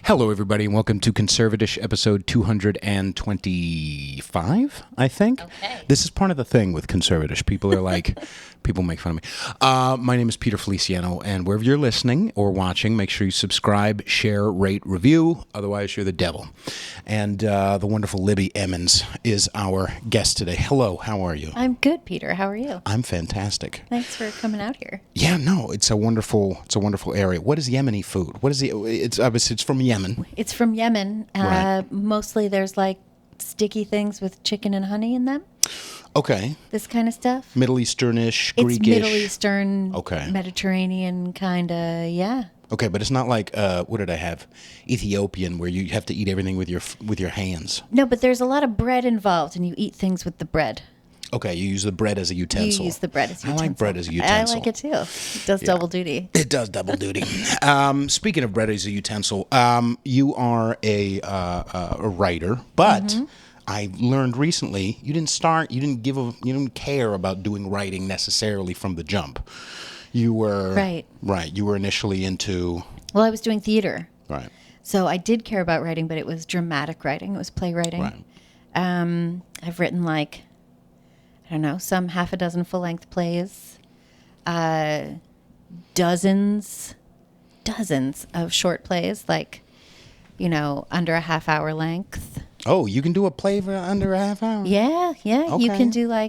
Hello, everybody, and welcome to CONSERVATISH episode 225, I think. Okay. This is part of the thing with CONSERVATISH. People are like, people make fun of me. My name is Peter Feliciano, and wherever you're listening or watching, make sure you subscribe, share, rate, review. Otherwise, you're the devil. And the wonderful Libby Emmons is our guest today. Hello, how are you? I'm good, Peter. How are you? I'm fantastic. Thanks for coming out here. Yeah, no, it's a wonderful area. What is Yemeni food? What is it? It's obviously it's from Yemen. It's from Yemen. Right. Mostly there's like sticky things with chicken and honey in them. Okay. This kind of stuff. Middle Easternish, It's Greekish. Middle Eastern, Okay. Mediterranean kind of, yeah. Okay, but it's not like what did I have? Ethiopian, where you have to eat everything with your hands. No, but there's a lot of bread involved, and you eat things with the bread. Okay, you use the bread as a utensil. You use the bread as a utensil. I like bread as a utensil. I like it too. It does double duty. It does double duty. Speaking of bread as a utensil, you are a writer, but I learned recently you didn't care about doing writing necessarily from the jump. You were Right. You were initially into Well, I was doing theater. right. So I did care about writing, but it was dramatic writing. It was playwriting. Right. I've written some half a dozen full-length plays, dozens of short plays, under a half hour length. Oh, you can do a play for under a half hour? Yeah. You Okay. can do I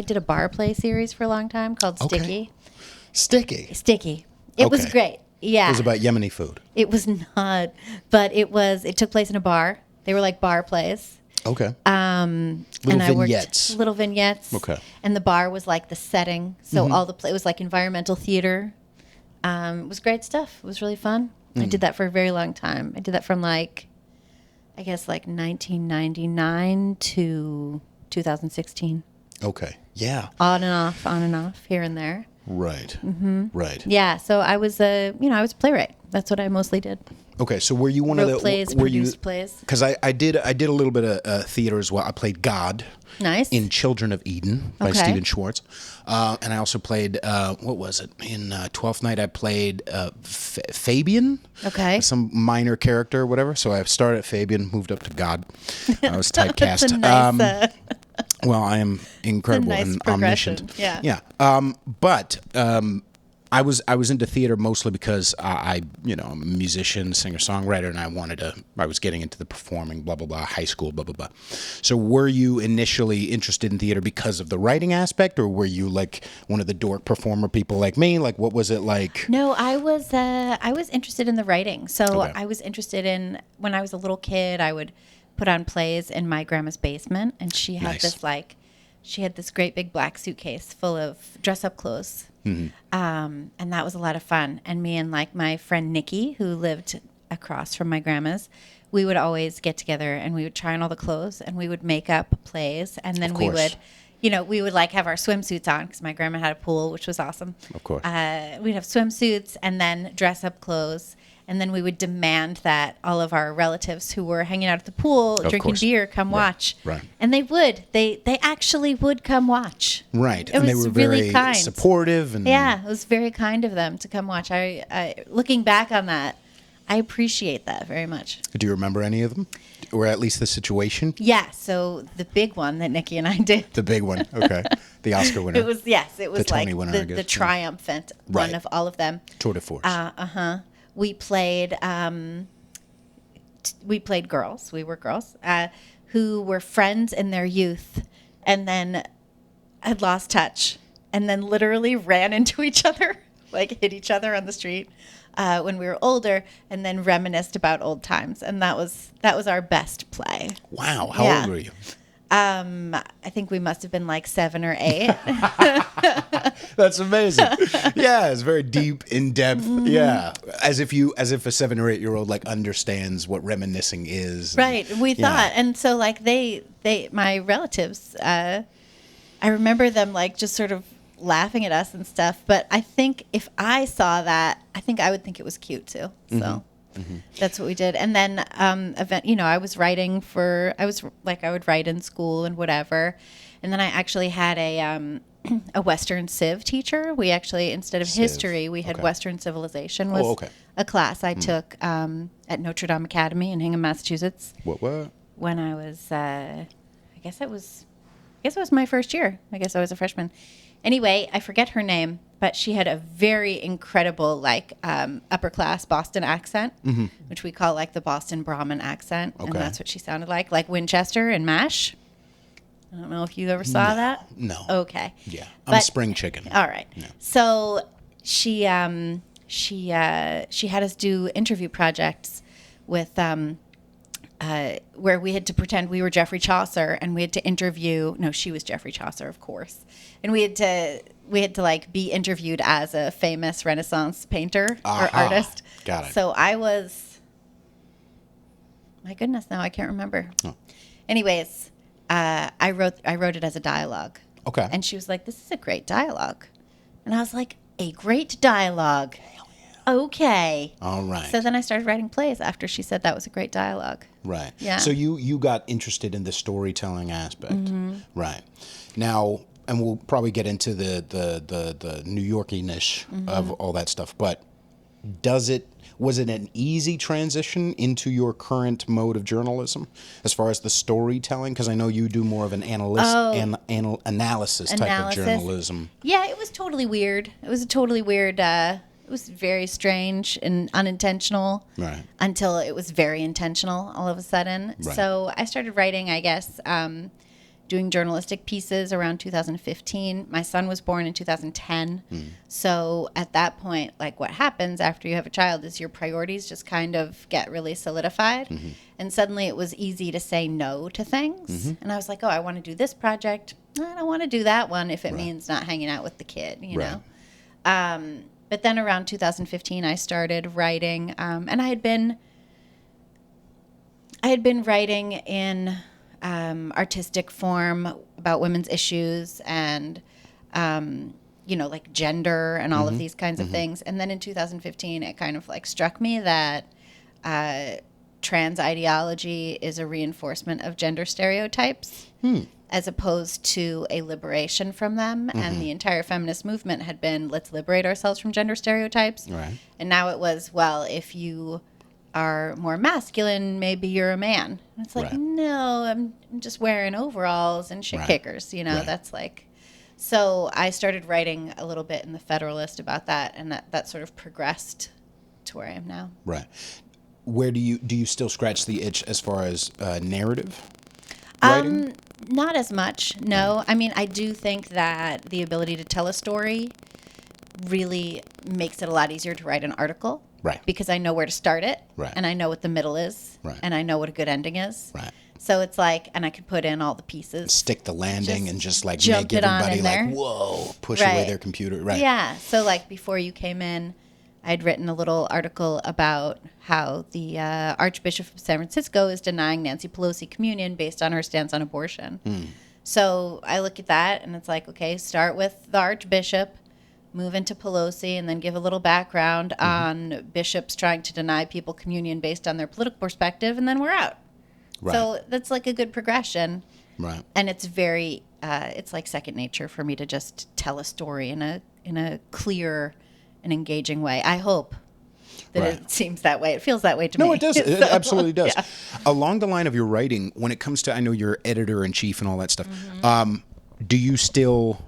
did a bar play series for a long time called Okay. Sticky. Sticky. It was Okay. great. Yeah. It was about Yemeni food. It was not, but it took place in a bar. They were like bar plays. Okay. And Little I worked vignettes. little vignettes. Okay. And the bar was like the setting. So it was like environmental theater. It was great stuff. It was really fun. I did that for a very long time. I did that from 1999 to 2016. Okay. Yeah. On and off, here and there. Right. Right. Yeah. So I was I was a playwright. That's what I mostly did. Okay, so were you one of Wrote the plays, produced plays. Because I did a little bit of theater as well. I played God Nice. in Children of Eden by Okay. Stephen Schwartz, and I also played what was it in Twelfth Night? I played Fabian. Okay. Some minor character or whatever. So I started at Fabian, moved up to God. I was typecast. That's a nice, Well, I am incredible nice and progression. omniscient. Yeah. Yeah. But I was into theater mostly because I'm a musician, singer, songwriter, and I was getting into the performing, blah blah blah, high school, blah blah blah. So were you initially interested in theater because of the writing aspect, or were you like one of the dork performer people like me? Like, what was it like? No, I was interested in the writing. So Okay. I was interested in, when I was a little kid, I would put on plays in my grandma's basement, and she had Nice. she had this great big black suitcase full of dress-up clothes. And that was a lot of fun. And me and my friend Nikki, who lived across from my grandma's, we would always get together and we would try on all the clothes and we would make up plays. And then Of we course. would have our swimsuits on because my grandma had a pool, which was awesome. Of course. We'd have swimsuits and then dress up clothes. And then we would demand that all of our relatives who were hanging out at the pool, Of drinking course. beer, come watch. Right. And they would. They actually would come watch. Right. It And they was were really very kind. supportive and Yeah, it was very kind of them to come watch. I looking back on that, I appreciate that very much. Do you remember any of them, or at least the situation? Yeah, so the big one that Nikki and I did. The big one. Okay. The Oscar winner. It was Tony like winner, I the guess. triumphant Right. one of all of them. Tour de force. We played girls. We were girls who were friends in their youth, and then had lost touch, and then literally ran into each other, hit each other on the street when we were older, and then reminisced about old times. And that was our best play. Wow. How Yeah. old were you? I think we must have been 7 or 8. That's amazing. Yeah, it's very deep, in depth. Mm-hmm. Yeah, as if a 7 or 8 year old understands what reminiscing is. Right. We Yeah. thought. And so my relatives, I remember them just sort of laughing at us and stuff. But I think if I saw that, I think I would think it was cute too. So that's what we did. And then, I was writing I would write in school and whatever. And then I actually had a Western Civ teacher. We actually, instead of history, we had Western Civilization was a class I took at Notre Dame Academy in Hingham, Massachusetts. What? When I was, I guess it was my first year. I guess I was a freshman. Anyway, I forget her name, but she had a very incredible, like, upper class Boston accent, which we call like the Boston Brahmin accent, and that's what she sounded like Winchester and MASH. I don't know if you ever saw that. No. Okay. Yeah, I'm a spring chicken. All right. Yeah. So she had us do interview projects with where we had to pretend we were Geoffrey Chaucer, and we had to interview. No, she was Geoffrey Chaucer, of course, and we had to like be interviewed as a famous Renaissance painter or artist. Got it. So I was. My goodness, now I can't remember. Oh. Anyways, I wrote it as a dialogue. Okay. And she was like, "This is a great dialogue," and I was like, "A great dialogue." Okay. All right. So then I started writing plays after she said that was a great dialogue. Right. Yeah. So you got interested in the storytelling aspect. Right. Now, and we'll probably get into the New Yorkiness of all that stuff, but was it an easy transition into your current mode of journalism as far as the storytelling? Because I know you do more of an analysis type of journalism. Yeah, it was totally weird. It was a totally weird. It was very strange and unintentional until it was very intentional all of a sudden. Right. So I started writing, I guess, doing journalistic pieces around 2015. My son was born in 2010. So at that point, like what happens after you have a child is your priorities just kind of get really solidified. And suddenly it was easy to say no to things. And I was like, oh, I want to do this project. I don't want to do that one if it means not hanging out with the kid, you know? But then around 2015, I started writing, and I had been writing in artistic form about women's issues and, like gender and all of these kinds of things. And then in 2015, it kind of like struck me that trans ideology is a reinforcement of gender stereotypes. As opposed to a liberation from them. And the entire feminist movement had been, let's liberate ourselves from gender stereotypes. Right. And now it was, well, if you are more masculine, maybe you're a man. And it's like, no, I'm just wearing overalls and shit kickers, that's like. So I started writing a little bit in the Federalist about that, and that sort of progressed to where I am now. Right. Where do you still scratch the itch as far as narrative writing? Not as much, no. I mean, I do think that the ability to tell a story really makes it a lot easier to write an article. Right. Because I know where to start it. Right. And I know what the middle is. Right. And I know what a good ending is. Right. So it's like, and I can put in all the pieces. Stick the landing and just like make everybody like, whoa, push away their computer. Right. Yeah. So like before you came in, I'd written a little article about how the Archbishop of San Francisco is denying Nancy Pelosi communion based on her stance on abortion. So I look at that and it's like, okay, start with the Archbishop, move into Pelosi, and then give a little background on bishops trying to deny people communion based on their political perspective, and then we're out. Right. So that's like a good progression. Right. And it's very, it's like second nature for me to just tell a story in a clear and engaging way. I hope that it seems that way. It feels that way to me. No, it does. It absolutely does. Yeah. Along the line of your writing, when it comes to, I know you're editor-in-chief and all that stuff, do you still,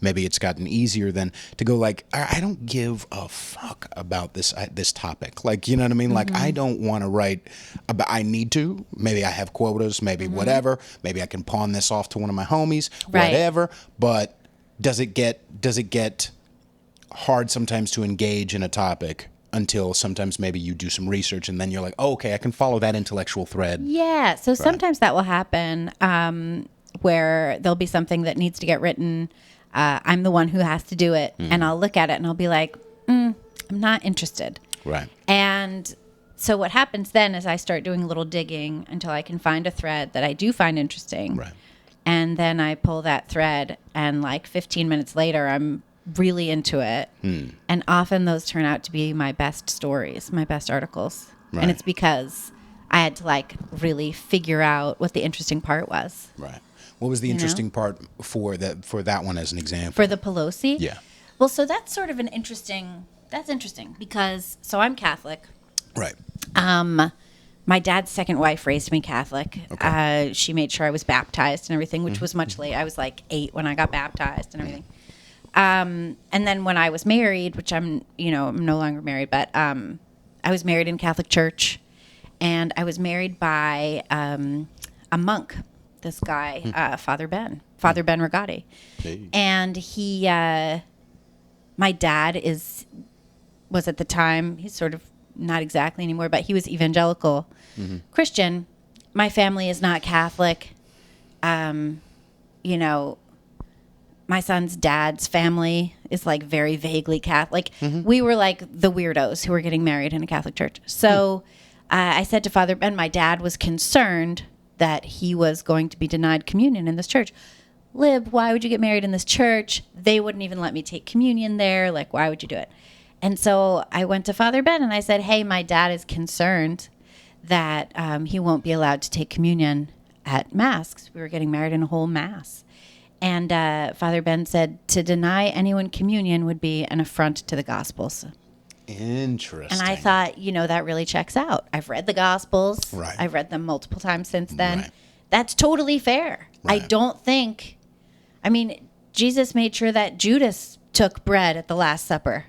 maybe it's gotten easier then, to go like, I don't give a fuck about this topic. Like, you know what I mean? Like, I don't want to write about, I need to. Maybe I have quotas, maybe whatever. Maybe I can pawn this off to one of my homies, whatever. But does it get hard sometimes to engage in a topic until sometimes maybe you do some research and then you're like, oh, okay, I can follow that intellectual thread? Yeah. So sometimes that will happen where there'll be something that needs to get written. I'm the one who has to do it. And I'll look at it and I'll be like, I'm not interested. Right. And so what happens then is I start doing a little digging until I can find a thread that I do find interesting. Right. And then I pull that thread and like 15 minutes later, I'm really into it. And often those turn out to be my best stories, my best articles. Right. And it's because I had to like really figure out what the interesting part was. Right. What was the You know? interesting part for that one as an example? For the Pelosi? Yeah. Well, so that's sort of that's interesting because, so I'm Catholic. Right. My dad's second wife raised me Catholic. Okay. She made sure I was baptized and everything, which was much late. I was like 8 when I got baptized and everything. And then when I was married, which I'm no longer married, but I was married in Catholic church, and I was married by a monk. This guy, Father Ben Rigatti, Hey. and he, my dad was at the time, he's sort of not exactly anymore, but he was evangelical Christian. My family is not Catholic. My son's dad's family is like very vaguely Catholic. We were like the weirdos who were getting married in a Catholic church. So I said to Father Ben, my dad was concerned that he was going to be denied communion in this church. Lib, why would you get married in this church? They wouldn't even let me take communion there. Like, why would you do it? And so I went to Father Ben and I said, hey, my dad is concerned that he won't be allowed to take communion at Mass, 'cause we were getting married in a whole Mass. And Father Ben said to deny anyone communion would be an affront to the Gospels. Interesting. And I thought, that really checks out. I've read the Gospels. Right. I've read them multiple times since then. Right. That's totally fair. Right. I don't think, Jesus made sure that Judas took bread at the Last Supper.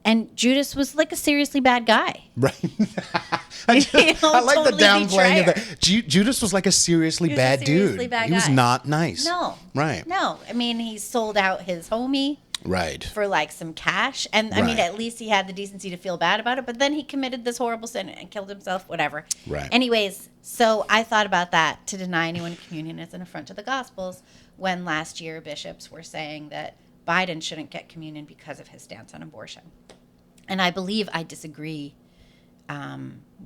And Judas was like a seriously bad guy. Right. I like totally the downplaying of betrayer. that. Judas was like a seriously bad dude. Bad he was guy. not nice. No. Right. No. He sold out his homie Right. for like some cash. And Right. at least he had the decency to feel bad about it. But then he committed this horrible sin and killed himself, whatever. Right. Anyways, so I thought about that. To deny anyone communion is an affront to the Gospels, when last year bishops were saying that Biden shouldn't get communion because of his stance on abortion. And I believe I disagree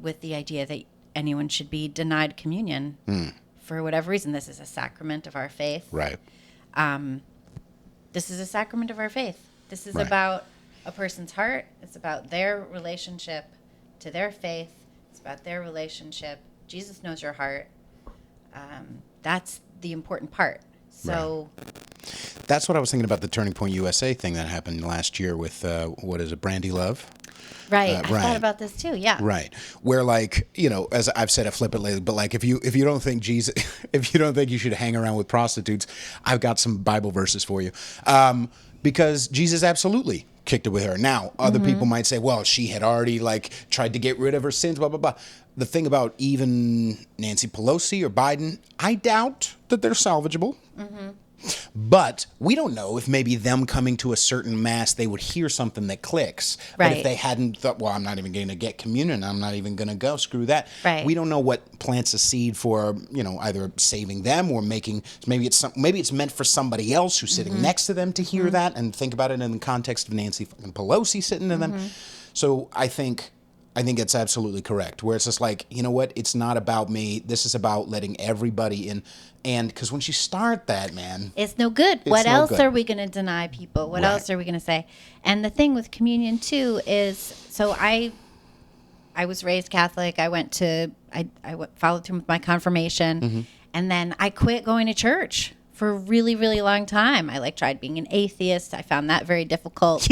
with the idea that anyone should be denied communion for whatever reason. This is a sacrament of our faith. Right. This is a sacrament of our faith. This is Right. about a person's heart. It's about their relationship to their faith. It's about their relationship. Jesus knows your heart. That's the important part. So That's what I was thinking about the Turning Point USA thing that happened last year with, Brandy Love? right. I right. thought about this too. Yeah. Right. Where as I've said it flippantly, but like if you don't think Jesus, if you don't think you should hang around with prostitutes, I've got some Bible verses for you. Because Jesus absolutely kicked it with her. Now, other people might say, well, she had already tried to get rid of her sins, blah, blah, blah. The thing about even Nancy Pelosi or Biden, I doubt that they're salvageable. But we don't know if maybe them coming to a certain Mass, they would hear something that clicks. But if Right. they hadn't thought, well, I'm not even going to get communion, I'm not even going to go, screw that. Right. We don't know what plants a seed for, either saving them or maybe it's meant for somebody else who's sitting next to them to hear that and think about it in the context of Nancy fucking Pelosi sitting to them. So I think it's absolutely correct. Where it's just like, you know what? It's not about me. This is about letting everybody in. And because once you start that, man, It's no good. What no else good. are we going to deny people? What Right. else are we going to say? And the thing with communion too is, so I was raised Catholic. I followed through with my confirmation, and then I quit going to church for a really, really long time. I tried being an atheist. I found that very difficult.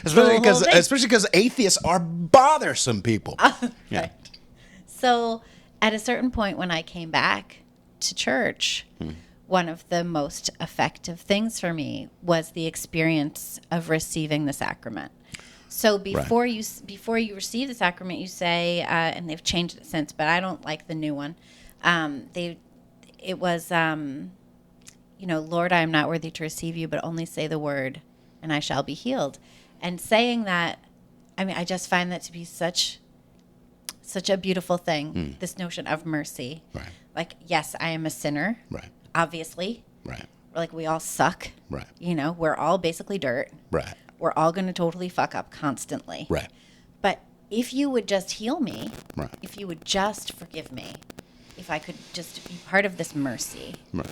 especially because atheists are bothersome people. Yeah. Right. So at a certain point when I came back to church, one of the most effective things for me was the experience of receiving the sacrament. So before you receive the sacrament, you say, and they've changed it since, but I don't like the new one. It was, Lord, I am not worthy to receive you, but only say the word, and I shall be healed. And saying that, I just find that to be such a beautiful thing, this notion of mercy. Right. Yes, I am a sinner, Right. obviously. Right. We all suck. Right. We're all basically dirt. Right. We're all going to totally fuck up constantly. Right. But if you would just heal me, Right. if you would just forgive me, if I could just be part of this mercy, Right.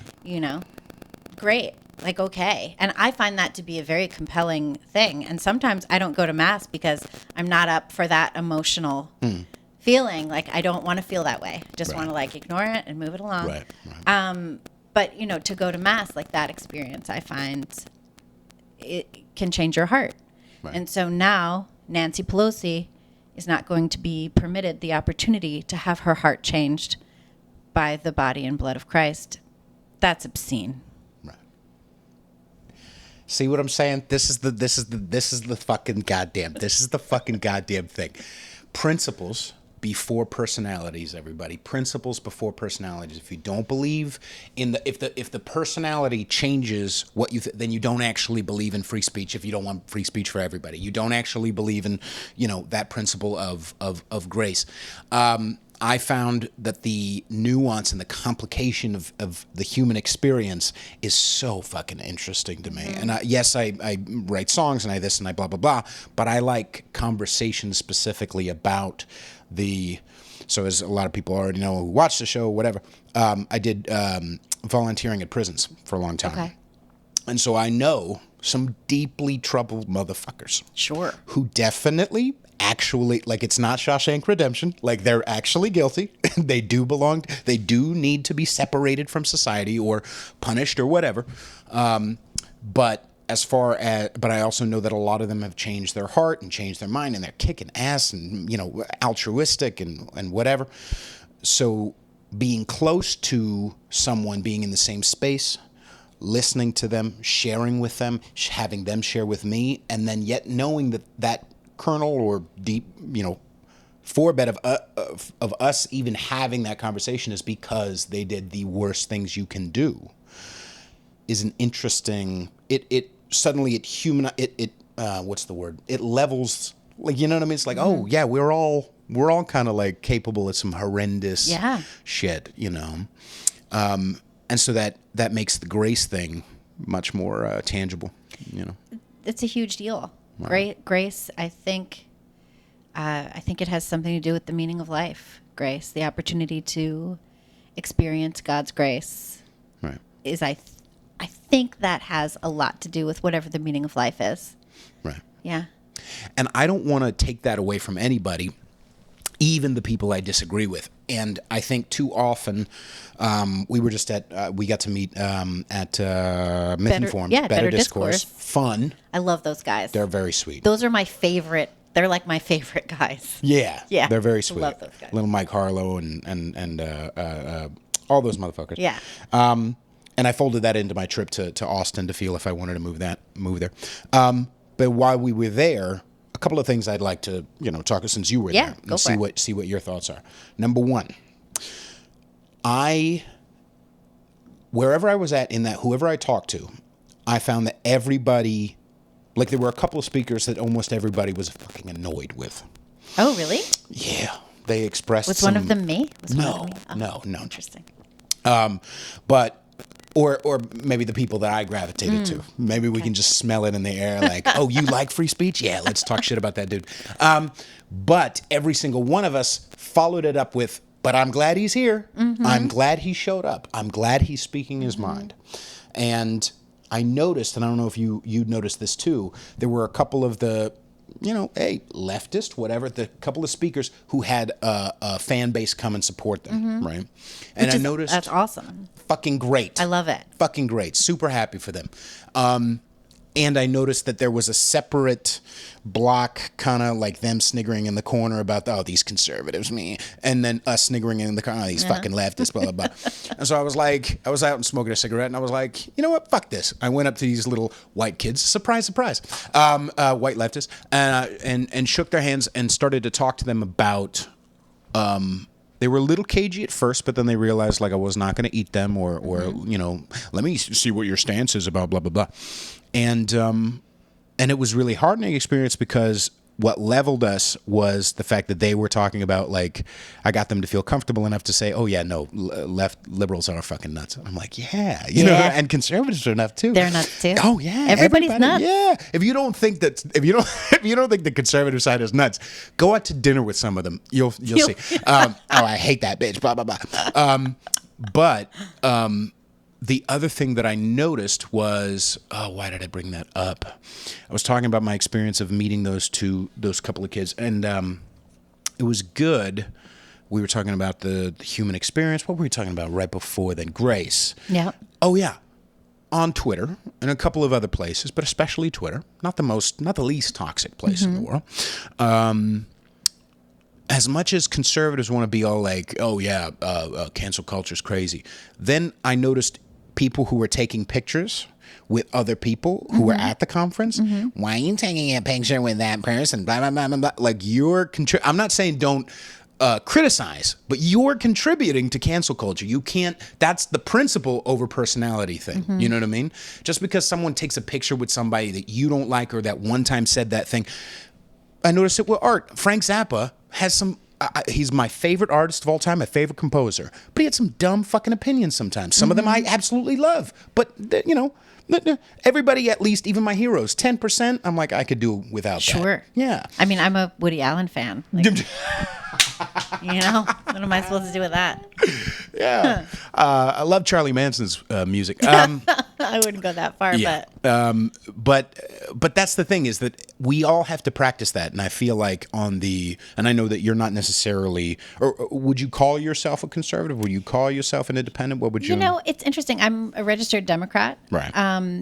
Great. Okay. And I find that to be a very compelling thing. And sometimes I don't go to Mass because I'm not up for that emotional feeling. Like, I don't want to feel that way. Just Right. want to like ignore it and move it along. Right. But to go to mass, like that experience, I find it can change your heart. Right. And so now Nancy Pelosi is not going to be permitted the opportunity to have her heart changed by the body and blood of Christ. That's obscene. Right. See what I'm saying? This is the fucking goddamn thing. Principles before personalities, everybody. Principles before personalities. If you don't believe in if the personality changes what you then you don't actually believe in free speech. If you don't want free speech for everybody, you don't actually believe in that principle of grace. I found that the nuance and the complication of the human experience is so fucking interesting to me. Mm-hmm. And yes, I write songs and I this and I blah, blah, blah, but I like conversations specifically about so as a lot of people already know who watch the show, whatever, I did volunteering at prisons for a long time. Okay. And so I know some deeply troubled motherfuckers. Sure. Who definitely actually, like, it's not Shawshank Redemption. Like, they're actually guilty. They do need to be separated from society or punished or whatever. But I also know that a lot of them have changed their heart and changed their mind, and they're kicking ass and, altruistic and whatever. So being close to someone, being in the same space, listening to them, sharing with them, having them share with me, and then yet knowing that kernel or deep, forebed of us even having that conversation is because they did the worst things you can do is an interesting. It suddenly what's the word? It levels, like, you know what I mean? It's like, oh yeah, we're all kind of like capable of some horrendous shit, and so that makes the grace thing much more tangible, It's a huge deal. Wow. Grace, I think it has something to do with the meaning of life. Grace, the opportunity to experience God's grace, right? Is I think that has a lot to do with whatever the meaning of life is. Right. Yeah. And I don't want to take that away from anybody, even the people I disagree with. And I think too often, we got to meet at Myth-Informed, Better Discourse. Fun. I love those guys. They're very sweet. Those are my favorite. They're like my favorite guys. Yeah. Yeah. They're very sweet. I love those guys. Little Mike Harlow and all those motherfuckers. Yeah. And I folded that into my trip to Austin to feel if I wanted to move there. But while we were there, a couple of things I'd like to, talk since you were there and see what your thoughts are. Number one, wherever I was at whoever I talked to, I found that everybody, like, there were a couple of speakers that almost everybody was fucking annoyed with. Oh, really? Yeah. They expressed Was one of them me? No. Interesting. But or maybe the people that I gravitated to. Maybe we can just smell it in the air, like, oh, you like free speech? Yeah, let's talk shit about that dude. But every single one of us followed it up with, but I'm glad he's here. Mm-hmm. I'm glad he showed up. I'm glad he's speaking his mind. And I noticed, and I don't know if you noticed this too, there were a couple of the, leftist, whatever, the couple of speakers who had a fan base come and support them, right? And I noticed, that's awesome. Fucking great. I love it. Fucking great. Super happy for them. And I noticed that there was a separate block, kind of like them sniggering in the corner about, these conservatives, me. And then us sniggering in the corner, these fucking leftists, blah, blah, blah. And so I was out and smoking a cigarette, and I was like, you know what? Fuck this. I went up to these little white kids, surprise, surprise, white leftists, and shook their hands and started to talk to them about, they were a little cagey at first, but then they realized, like, I was not going to eat them or let me see what your stance is about blah, blah, blah. And it was really heartening experience because what leveled us was the fact that they were talking about, like, I got them to feel comfortable enough to say, oh yeah, no, left liberals are fucking nuts. I'm like, yeah, and conservatives are nuts too. They're nuts too. Oh yeah, everybody's nuts. Yeah, if you don't think the conservative side is nuts, go out to dinner with some of them. You'll see. I hate that bitch. Blah blah blah. But the other thing that I noticed was, why did I bring that up? I was talking about my experience of meeting those couple of kids, and it was good. We were talking about the human experience. What were we talking about right before then? Grace. Yeah. Oh, yeah. On Twitter and a couple of other places, but especially Twitter, not the least toxic place in the world. As much as conservatives want to be all like, oh, yeah, cancel culture is crazy, then I noticed people who were taking pictures with other people who were at the conference. Why are you taking a picture with that person? Blah, blah, blah, blah, blah. Like, I'm not saying don't criticize, but you're contributing to cancel culture. You can't, that's the principle over personality thing. You know what I mean? Just because someone takes a picture with somebody that you don't like or that one time said that thing. I noticed it with art. Frank Zappa has some, he's my favorite artist of all time, my favorite composer, but he had some dumb fucking opinions sometimes. Some of them I absolutely love, but you know, everybody, at least, even my heroes, 10%, I'm like, I could do without that. Sure. Yeah. I mean, I'm a Woody Allen fan. Like, you know, what am I supposed to do with that? Yeah. I love Charlie Manson's music. I wouldn't go that far, Yeah. But that's the thing, is that we all have to practice that. And I feel like and I know that you're not necessarily, or would you call yourself a conservative? Would you call yourself an independent? What would you? You know, it's interesting. I'm a registered Democrat. Right.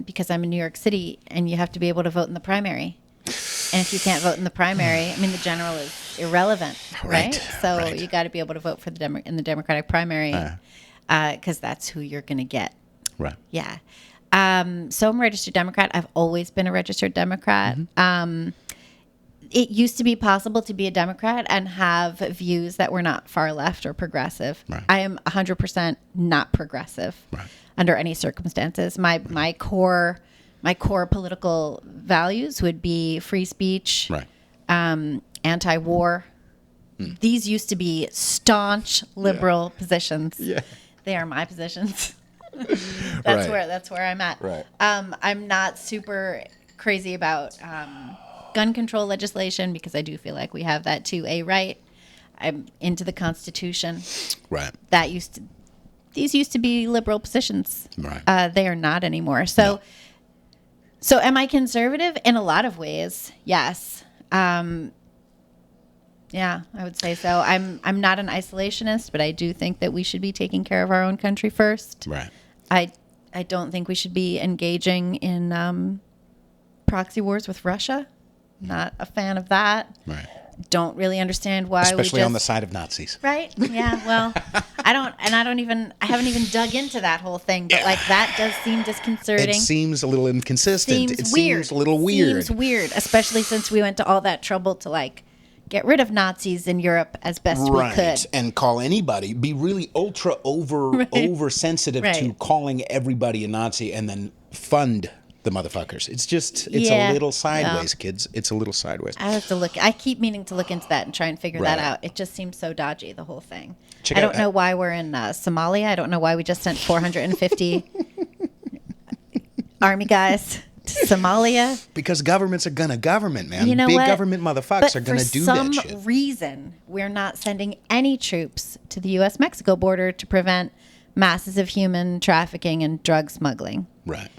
Because I'm in New York City and you have to be able to vote in the primary. And if you can't vote in the primary, I mean, the general is irrelevant, right? So you got to be able to vote for in the Democratic primary because that's who you're going to get. Right. Yeah. So I'm a registered Democrat. I've always been a registered Democrat. It used to be possible to be a Democrat and have views that were not far left or progressive. Right. I am 100% not progressive under any circumstances. My core political values would be free speech, anti-war. These used to be staunch liberal positions. Yeah. They are my positions. That's where I'm at. Right. I'm not super crazy about gun control legislation because I do feel like we have that too. I'm into the Constitution. Right. These used to be liberal positions. Right. They are not anymore. So am I conservative? In a lot of ways, yes. Yeah, I would say so. I'm not an isolationist, but I do think that we should be taking care of our own country first. Right. I don't think we should be engaging in proxy wars with Russia. Not a fan of that. Right. Don't really understand why Especially on the side of Nazis. Right? Yeah, well, I haven't even dug into that whole thing, but like that does seem disconcerting. It seems a little inconsistent. Seems weird. Seems a little weird. Seems weird, especially since we went to all that trouble to like get rid of Nazis in Europe as best we could. And call anybody, be really ultra oversensitive to calling everybody a Nazi and then fund the motherfuckers. It's a little sideways, kids. It's a little sideways. I keep meaning to look into that and try and figure that out. It just seems so dodgy, the whole thing. I don't know why we're in Somalia. I don't know why we just sent 450 army guys to Somalia. Because governments are gonna government, man. You know Big what? government motherfuckers are gonna do that shit. For some reason, we're not sending any troops to the U.S.-Mexico border to prevent masses of human trafficking and drug smuggling. Right.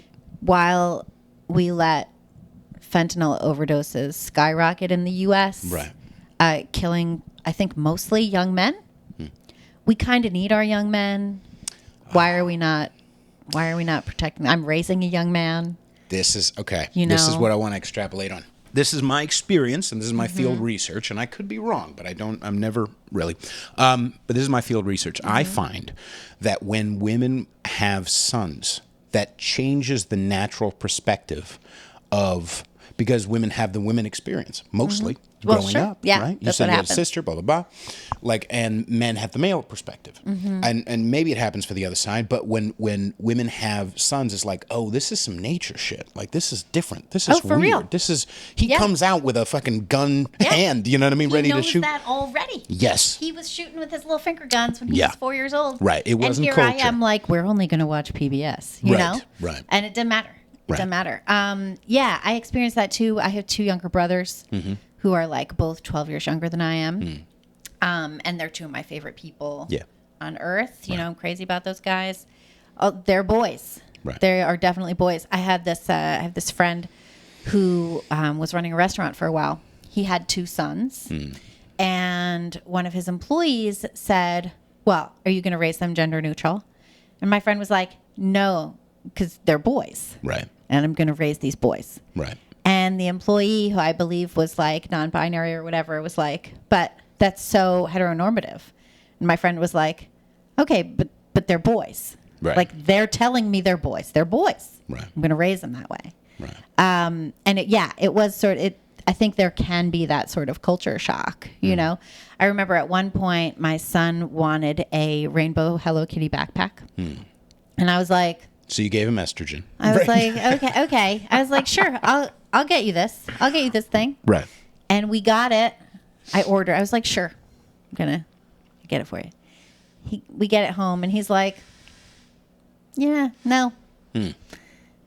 While we let fentanyl overdoses skyrocket in the U.S., killing, I think, mostly young men. We kind of need our young men. Why are we not protecting them? I'm raising a young man. This is okay. This is what I want to extrapolate on. This is my experience, and this is my field research, and I could be wrong, but I'm never really. But this is my field research. I find that when women have sons, that changes the natural perspective of, because women have the women experience mostly growing up, right? You said you had a sister, blah blah blah, like, and men have the male perspective, and maybe it happens for the other side. But when women have sons, it's like, oh, this is some nature shit. Like, this is different. This is for weird. Real. This is comes out with a fucking gun hand. You know what I mean? Ready to shoot. He knows that already. Yes. He was shooting with his little finger guns when he was 4 years old. Right. It wasn't culture. culture. And here I am, like, we're only going to watch PBS. You know. Right. And it didn't matter. It doesn't matter. I experienced that too. I have two younger brothers who are like both 12 years younger than I am. And they're two of my favorite people on earth. You know, I'm crazy about those guys. Oh, they're boys. Right. They are definitely boys. I have this friend who was running a restaurant for a while. He had two sons. And one of his employees said, well, are you going to raise them gender neutral? And my friend was like, no, because they're boys. Right. And I'm going to raise these boys. Right. And the employee, who I believe was like non-binary or whatever, was like, but that's so heteronormative. And my friend was like, okay, but they're boys. Right. Like, they're telling me they're boys. They're boys. Right. I'm going to raise them that way. Right. And it was sort of, I think there can be that sort of culture shock, you know? I remember at one point my son wanted a rainbow Hello Kitty backpack. And I was like... So you gave him estrogen. I was like, okay. I was like, sure, I'll get you this. I'll get you this thing. Right. And we got it. I was like, sure, I'm going to get it for you. We get it home and he's like, yeah, no. And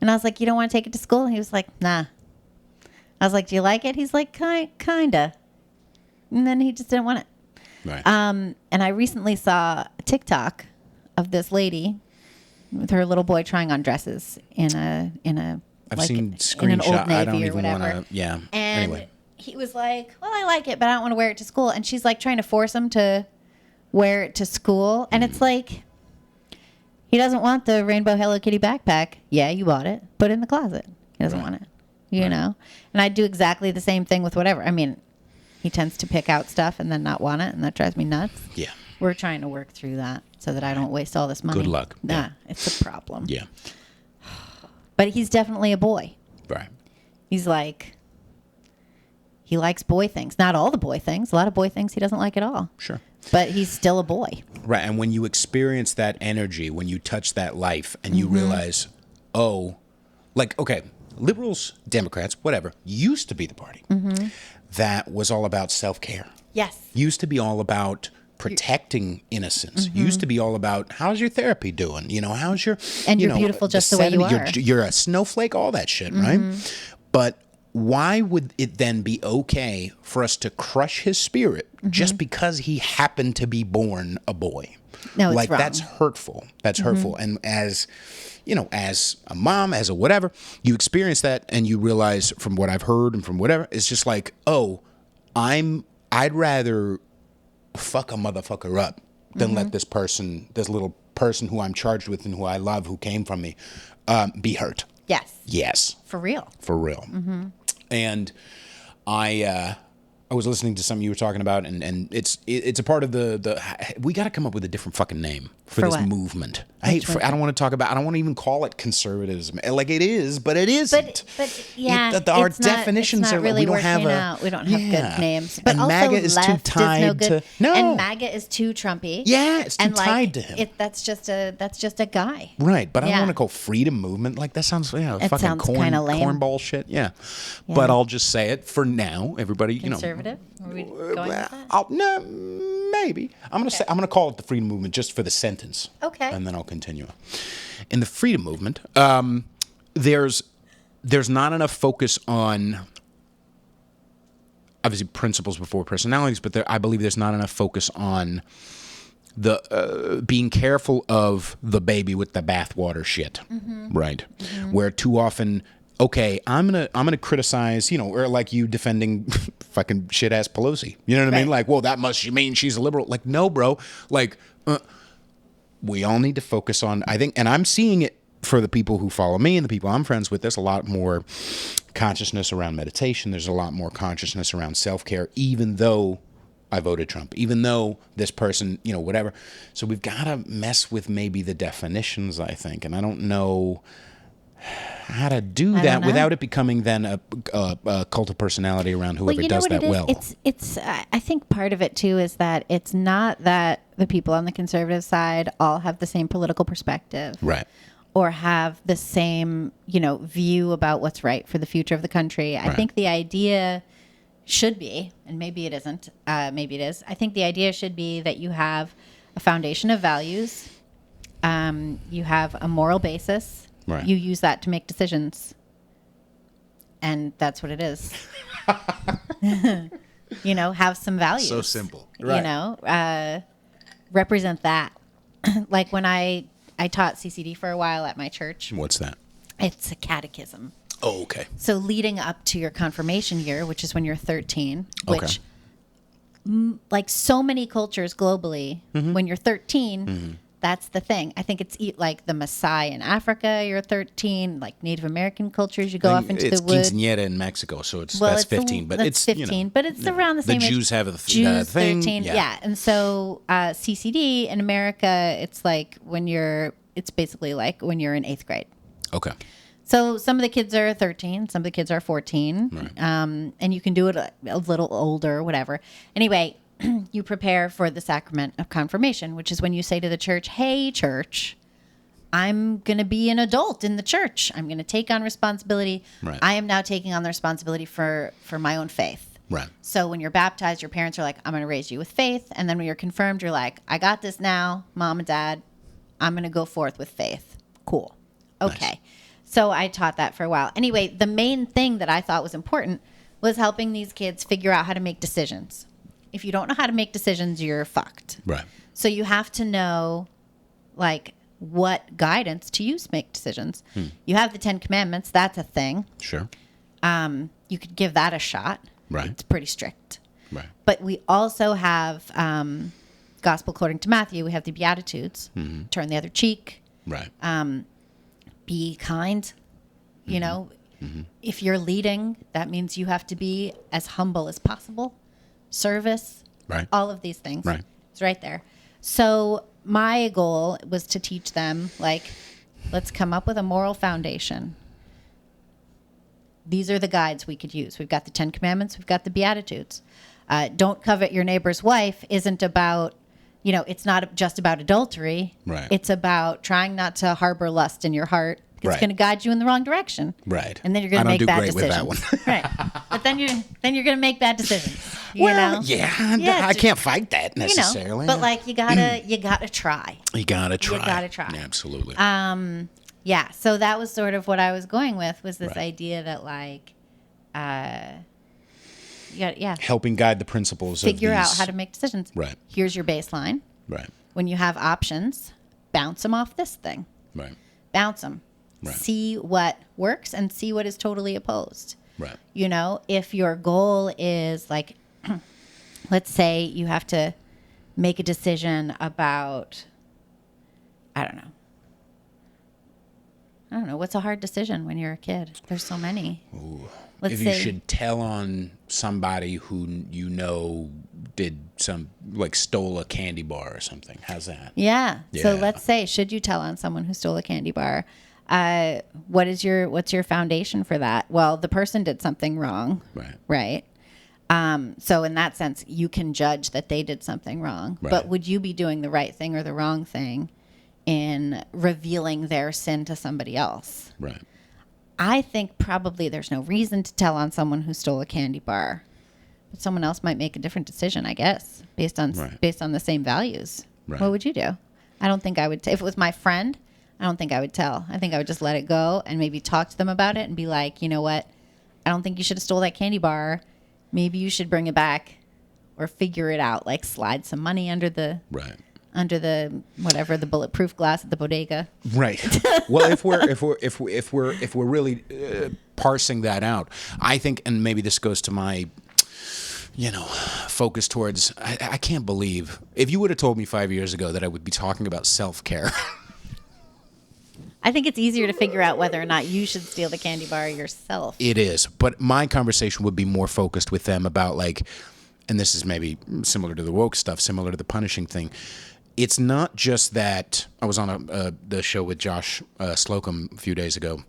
I was like, you don't want to take it to school? And he was like, nah. I was like, do you like it? He's like, kinda. And then he just didn't want it. Right. And I recently saw a TikTok of this lady with her little boy trying on dresses in I've seen in an Old screenshot. I don't Navy or even whatever. want to. Yeah. And Anyway. he was like, well, I like it, but I don't want to wear it to school. And she's like trying to force him to wear it to school. And it's like, he doesn't want the rainbow Hello Kitty backpack. Yeah, you bought it. Put it in the closet. He doesn't want it. You know? And I do exactly the same thing with whatever. I mean, he tends to pick out stuff and then not want it, and that drives me nuts. Yeah. We're trying to work through that so that I don't waste all this money. Good luck. Nah, Yeah. it's a problem. Yeah. But he's definitely a boy. Right. He's like, he likes boy things. Not all the boy things. A lot of boy things he doesn't like at all. Sure. But he's still a boy. Right. And when you experience that energy, when you touch that life and you realize, oh, like, okay, liberals, Democrats, whatever, used to be the party that was all about self-care. Yes. Used to be all about protecting innocence. Used to be all about, how's your therapy doing? You know, how's your... And you you're know, beautiful just the way you are. You're a snowflake, all that shit, right? But why would it then be okay for us to crush his spirit just because he happened to be born a boy? No, it's like, wrong. that's hurtful. That's hurtful. And as... You know, as a mom, as a whatever, you experience that and you realize from what I've heard and from whatever, it's just like, oh, I'd rather fuck a motherfucker up than let this little person who I'm charged with and who I love, who came from me, be hurt. Yes. Yes. For real. For real. And I was listening to something you were talking about, and it's a part of the we got to come up with a different fucking name for this what? movement. I don't want to even call it conservatism. Like, it is, but it isn't. But yeah, our it's not, definitions it's not are really we don't have working out. We don't have good names. But and also MAGA is too tied to and MAGA is too Trumpy. Yeah, it's too and tied to him. That's just a guy. Right, but I don't want to call freedom movement. Like, that sounds fucking sounds kinda lame. cornball shit. Yeah. But I'll just say it for now. Everybody, Conservative? Are we going with that? No, maybe. I'm gonna call it the freedom movement just for the sentence. Okay. And then I'll continue. In the freedom movement, there's not enough focus on obviously principles before personalities, but I believe there's not enough focus on the being careful of the baby with the bathwater shit, right? Where too often, okay, I'm gonna criticize, or like you defending fucking shit ass Pelosi. You know what I mean? Like, well, that must mean she's a liberal. Like, no, bro. Like, we all need to focus on, I think, and I'm seeing it for the people who follow me and the people I'm friends with. There's a lot more consciousness around meditation. There's a lot more consciousness around self-care, even though I voted Trump, even though this person, whatever. So we've got to mess with maybe the definitions, I think. And I don't know how to do that without it becoming then a cult of personality around whoever does that well. It's I think part of it too is that it's not that the people on the conservative side all have the same political perspective, right, or have the same view about what's right for the future of the country. I think the idea should be, and maybe it isn't, maybe it is. I think the idea should be that you have a foundation of values, you have a moral basis. Right. You use that to make decisions. And that's what it is. Have some values. So simple. Right. Represent that. Like when I taught CCD for a while at my church. What's that? It's a catechism. Oh, okay. So leading up to your confirmation year, which is when you're 13, which like so many cultures globally, when you're 13, that's the thing. I think it's like the Maasai in Africa, you're 13. Like Native American cultures, you go off into the woods. It's quinceañera in Mexico, so that's 15. But it's 15, but it's around the same age. The Jews have a Jews, thing. 13, yeah. And so CCD in America, it's like it's basically like when you're in 8th grade. Okay. So some of the kids are 13, some of the kids are 14, Right. And you can do it a little older, whatever. Anyway, you prepare for the sacrament of confirmation, which is when you say to the church, hey, church, I'm going to be an adult in the church. I'm going to take on responsibility. Right. I am now taking on the responsibility for my own faith. Right. So when you're baptized, your parents are like, I'm going to raise you with faith. And then when you're confirmed, you're like, I got this now, mom and dad. I'm going to go forth with faith. Cool. Okay. Nice. So I taught that for a while. Anyway, the main thing that I thought was important was helping these kids figure out how to make decisions. If you don't know how to make decisions, you're fucked. Right. So you have to know, like, what guidance to use to make decisions. You have the 10 Commandments. That's a thing. Sure. You could give that a shot. Right. It's pretty strict. Right. But we also have Gospel according to Matthew. We have the Beatitudes. Turn the other cheek. Right. Be kind. You know, if you're leading, that means you have to be as humble as possible. Service. Right. All of these things. Right. It's right there. So my goal was to teach them, like, let's come up with a moral foundation. These are the guides we could use. We've got the 10 Commandments. We've got the Beatitudes. Don't covet your neighbor's wife isn't about, it's not just about adultery. Right. It's about trying not to harbor lust in your heart. It's going to guide you in the wrong direction. Right. And then you're going to make bad decisions. I don't do great with that one. Right. But then you're going to make bad decisions. Yeah, I can't fight that necessarily. But like you gotta try. You gotta try. You gotta try. Yeah, absolutely. Yeah. So that was sort of what I was going with, was this idea that like, helping guide the principles. Figure out how to make decisions. Right. Here's your baseline. Right. When you have options, bounce them off this thing. Right. Bounce them. Right. See what works and see what is totally opposed. Right. If your goal is like, let's say you have to make a decision about, I don't know. What's a hard decision when you're a kid? There's so many. Ooh. If you should tell on somebody who did stole a candy bar or something. How's that? Yeah. So let's say, should you tell on someone who stole a candy bar? What's your foundation for that? Well, the person did something wrong. Right. So in that sense, you can judge that they did something wrong. Right. But would you be doing the right thing or the wrong thing in revealing their sin to somebody else? Right. I think probably there's no reason to tell on someone who stole a candy bar. But someone else might make a different decision, I guess, based on the same values. Right. What would you do? I don't think I would. If it was my friend, I don't think I would tell. I think I would just let it go and maybe talk to them about it and be like, you know what? I don't think you should have stole that candy bar. Maybe you should bring it back or figure it out, like slide some money under the the bulletproof glass at the bodega. Right. Well, if we're really parsing that out, I think, and maybe this goes to my focus towards, I can't believe, if you would have told me 5 years ago that I would be talking about self-care. I think it's easier to figure out whether or not you should steal the candy bar yourself. It is. But my conversation would be more focused with them about and this is maybe similar to the woke stuff, similar to the punishing thing. It's not just that I was on the show with Josh Slocum a few days ago.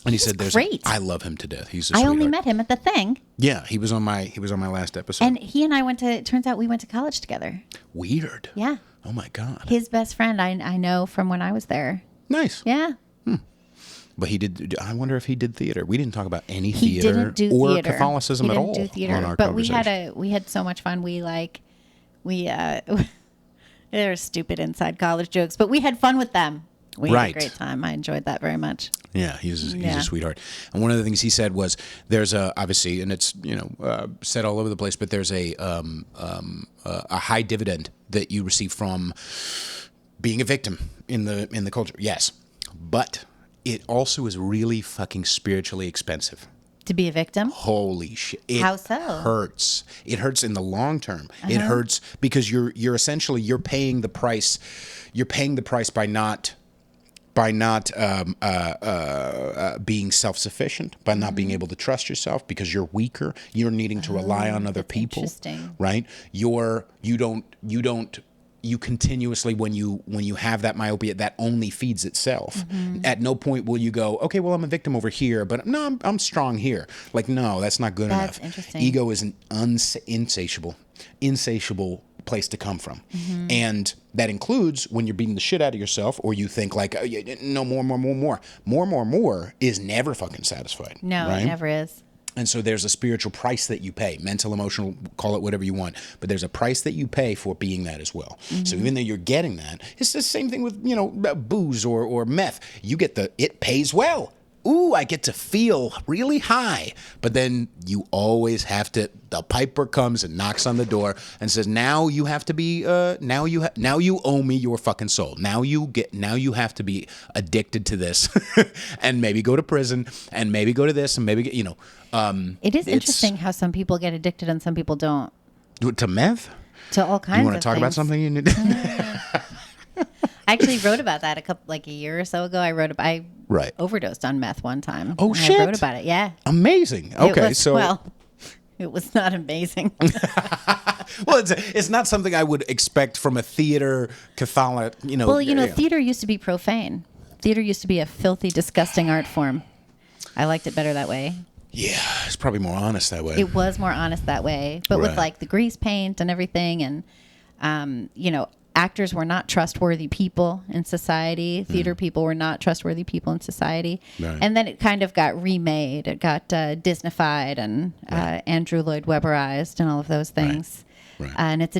And he said, great. I love him to death. He's a sweetheart. I only met him at the thing. Yeah, he was on my last episode. And he and I turns out we went to college together. Weird. Yeah. Oh my God. His best friend I know from when I was there. Nice. Yeah. But he did. I wonder if he did theater. We didn't talk about any he theater didn't do or theater. Catholicism at all. He didn't do theater. On our but conversation. we had so much fun. They're stupid inside college jokes, but we had fun with them. We had a great time. I enjoyed that very much. Yeah, he's a sweetheart. And one of the things he said was, there's obviously, and it's said all over the place, but there's a high dividend that you receive from being a victim in the culture. Yes, but it also is really fucking spiritually expensive. To be a victim? Holy shit! How so? Hurts. It hurts in the long term. It hurts because you're essentially paying the price. You're paying the price by not being self-sufficient, by not being able to trust yourself because you're weaker. You're needing to rely on other people. Interesting. Right? You continuously, when you have that myopia, that only feeds itself. At no point will you go, okay, well, I'm a victim over here, but no, I'm strong here. Like, no, that's not good enough. That's interesting. Ego is an insatiable place to come from. And that includes when you're beating the shit out of yourself, or you think like, oh, no, more is never fucking satisfied. No, right? It never is. And so there's a spiritual price that you pay, mental, emotional, call it whatever you want. But there's a price that you pay for being that as well. So even though you're getting that, it's the same thing with, booze or meth. You get it pays well. Ooh, I get to feel really high. But then you always have to, the piper comes and knocks on the door and says, now you have to be, now you owe me your fucking soul. Now you have to be addicted to this and maybe go to prison and maybe go to this and maybe, It is interesting how some people get addicted and some people don't. To meth? To all kinds of things. You want to talk about something you need? I actually wrote about that a year or so ago. I overdosed on meth one time. Oh, shit. I wrote about it. Yeah. Amazing. Okay, it was not amazing. Well, it's not something I would expect from a theater Catholic, Well, theater used to be profane. Theater used to be a filthy, disgusting art form. I liked it better that way. Yeah, it's probably more honest that way. It was more honest that way. But with like the grease paint and everything and, actors were not trustworthy people in society. Theater people were not trustworthy people in society. Right. And then it kind of got remade. It got Disneyfied and Andrew Lloyd Webberized and all of those things. Right. And it's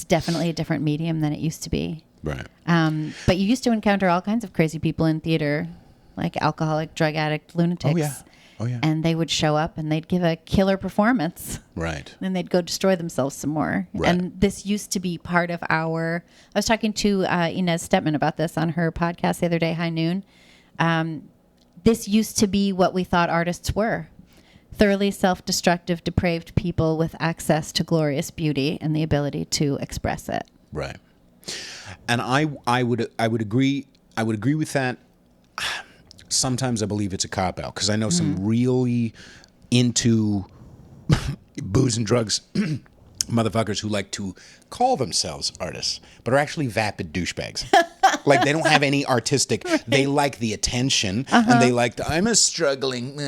definitely a different medium than it used to be. Right. But you used to encounter all kinds of crazy people in theater, like alcoholic, drug addict, lunatics. Oh, yeah. And they would show up and they'd give a killer performance. Right. Then they'd go destroy themselves some more. Right. And this used to be part of I was talking to Inez Stepman about this on her podcast the other day, High Noon. This used to be what we thought artists were. Thoroughly self-destructive, depraved people with access to glorious beauty and the ability to express it. Right. And I would agree with that. Sometimes I believe it's a cop-out because I know some really into booze and drugs motherfuckers who like to call themselves artists, but are actually vapid douchebags. Like they don't have any artistic. Right. They like the attention, and they like I'm a struggling.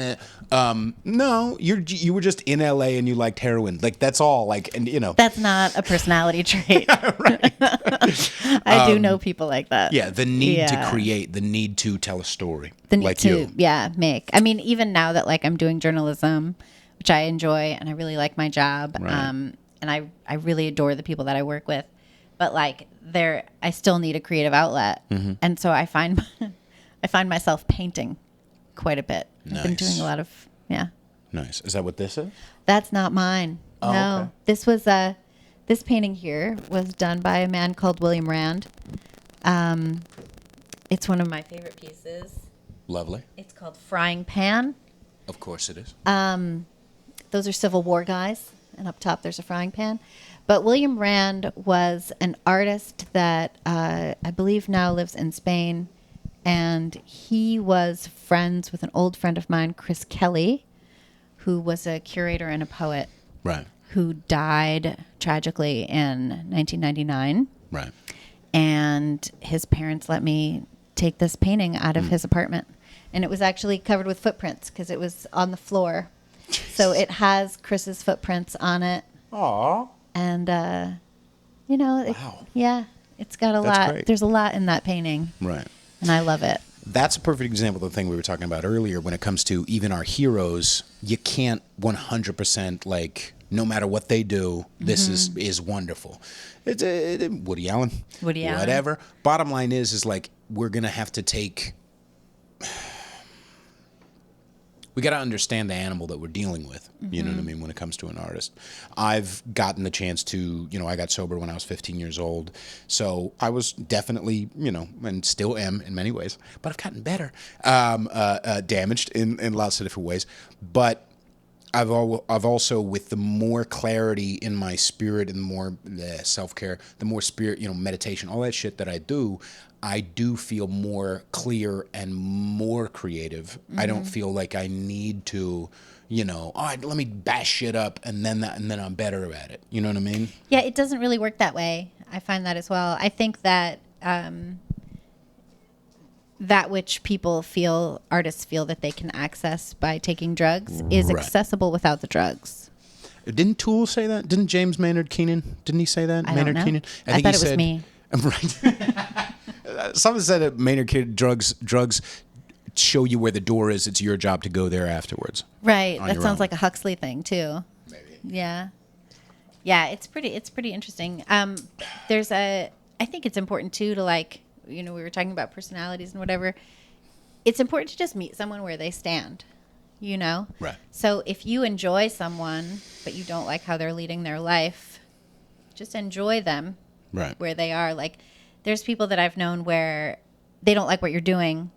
No, you were just in LA and you liked heroin. Like that's all. Like that's not a personality trait. Right. I do know people like that. Yeah, the need to create, the need to tell a story. The need to make. I mean, even now that I'm doing journalism, which I enjoy and I really like my job. Right. And I really adore the people that I work with, but I still need a creative outlet, and so I find myself painting quite a bit. Nice. I've been doing a lot of Nice. Is that what this is? That's not mine. Oh, no, okay. This was this painting here was done by a man called William Rand. It's one of my favorite pieces. Lovely. It's called Frying Pan. Of course it is. Those are Civil War guys. And up top, there's a frying pan. But William Rand was an artist that I believe now lives in Spain. And he was friends with an old friend of mine, Chris Kelly, who was a curator and a poet. Right. Who died tragically in 1999. Right. And his parents let me take this painting out of his apartment. And it was actually covered with footprints because it was on the floor. Jesus. So it has Chris's footprints on it. Aww. And, wow. It's got a That's lot. great. There's a lot in that painting. Right. And I love it. That's a perfect example of the thing we were talking about earlier when it comes to even our heroes. You can't 100% no matter what they do, this is wonderful. It's Woody Allen. Whatever. Bottom line is we're going to have to take... We got to understand the animal that we're dealing with. You know what I mean? When it comes to an artist, I've gotten the chance to, I got sober when I was 15 years old. So I was definitely, and still am in many ways, but I've gotten better, damaged in lots of different ways. But I've also, with the more clarity in my spirit and the more self-care, the more spirit, meditation, all that shit that I do feel more clear and more creative. I don't feel like I need to, all right, let me bash shit up and then I'm better at it. You know what I mean? Yeah, it doesn't really work that way. I find that as well. I think that that which artists feel that they can access by taking drugs is accessible without the drugs. Didn't Tool say that? Didn't James Maynard Keenan? Didn't he say that? I don't know. Keenan? I thought it was me. Right. Someone said that Maynard Keenan, drugs show you where the door is. It's your job to go there afterwards. Right. That sounds like a Huxley thing too. Maybe. Yeah. Yeah. It's pretty interesting. I think it's important too to we were talking about personalities and whatever. It's important to just meet someone where they stand, Right. So if you enjoy someone, but you don't like how they're leading their life, just enjoy them right where they are. There's people that I've known where they don't like what you're doing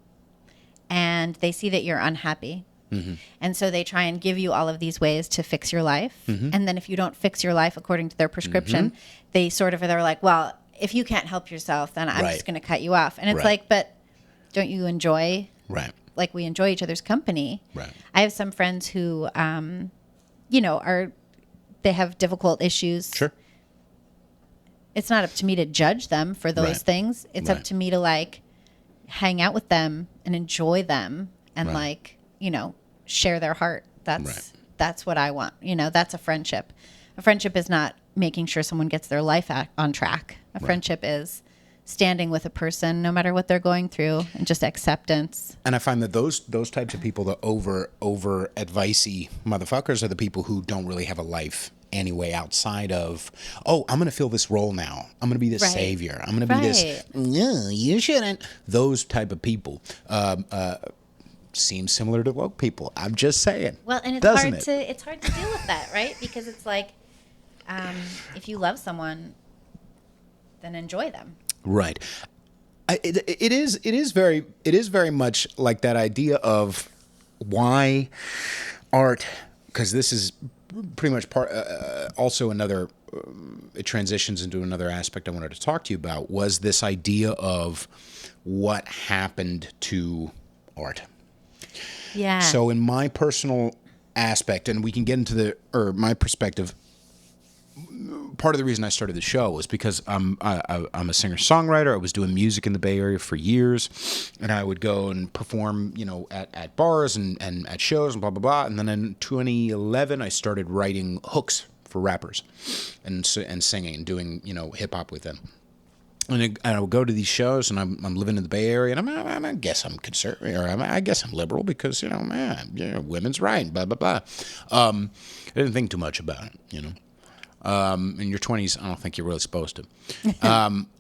and they see that you're unhappy. Mm-hmm. And so they try and give you all of these ways to fix your life. Mm-hmm. And then if you don't fix your life according to their prescription, they're like, well, if you can't help yourself, then I'm just going to cut you off. And it's but don't you enjoy, we enjoy each other's company. Right. I have some friends who, they have difficult issues. Sure. It's not up to me to judge them for those things. It's up to me to hang out with them and enjoy them and share their heart. That's what I want. That's a friendship. A friendship is not making sure someone gets their life on track. A friendship is standing with a person no matter what they're going through and just acceptance. And I find that those types of people, the over advicey motherfuckers, are the people who don't really have a life anyway outside of, I'm going to fill this role now. I'm going to be this savior. I'm going to be this, no, you shouldn't. Those type of people seem similar to woke people. I'm just saying. Well, and it's hard to deal with that, right? Because it's if you love someone, then enjoy them. Right. It is very much like that idea of why art, because this is pretty much also another, it transitions into another aspect I wanted to talk to you about, was this idea of what happened to art. Yeah. So in my personal aspect, and we can get into my perspective, part of the reason I started the show was because I'm a singer-songwriter. I was doing music in the Bay Area for years, and I would go and perform, at bars and at shows and blah, blah, blah. And then in 2011, I started writing hooks for rappers and singing and doing, hip-hop with them. And I would go to these shows, and I'm living in the Bay Area, and I guess I'm conservative, or I guess I'm liberal because, women's right, blah, blah, blah. I didn't think too much about it, in your 20s, I don't think you're really supposed to.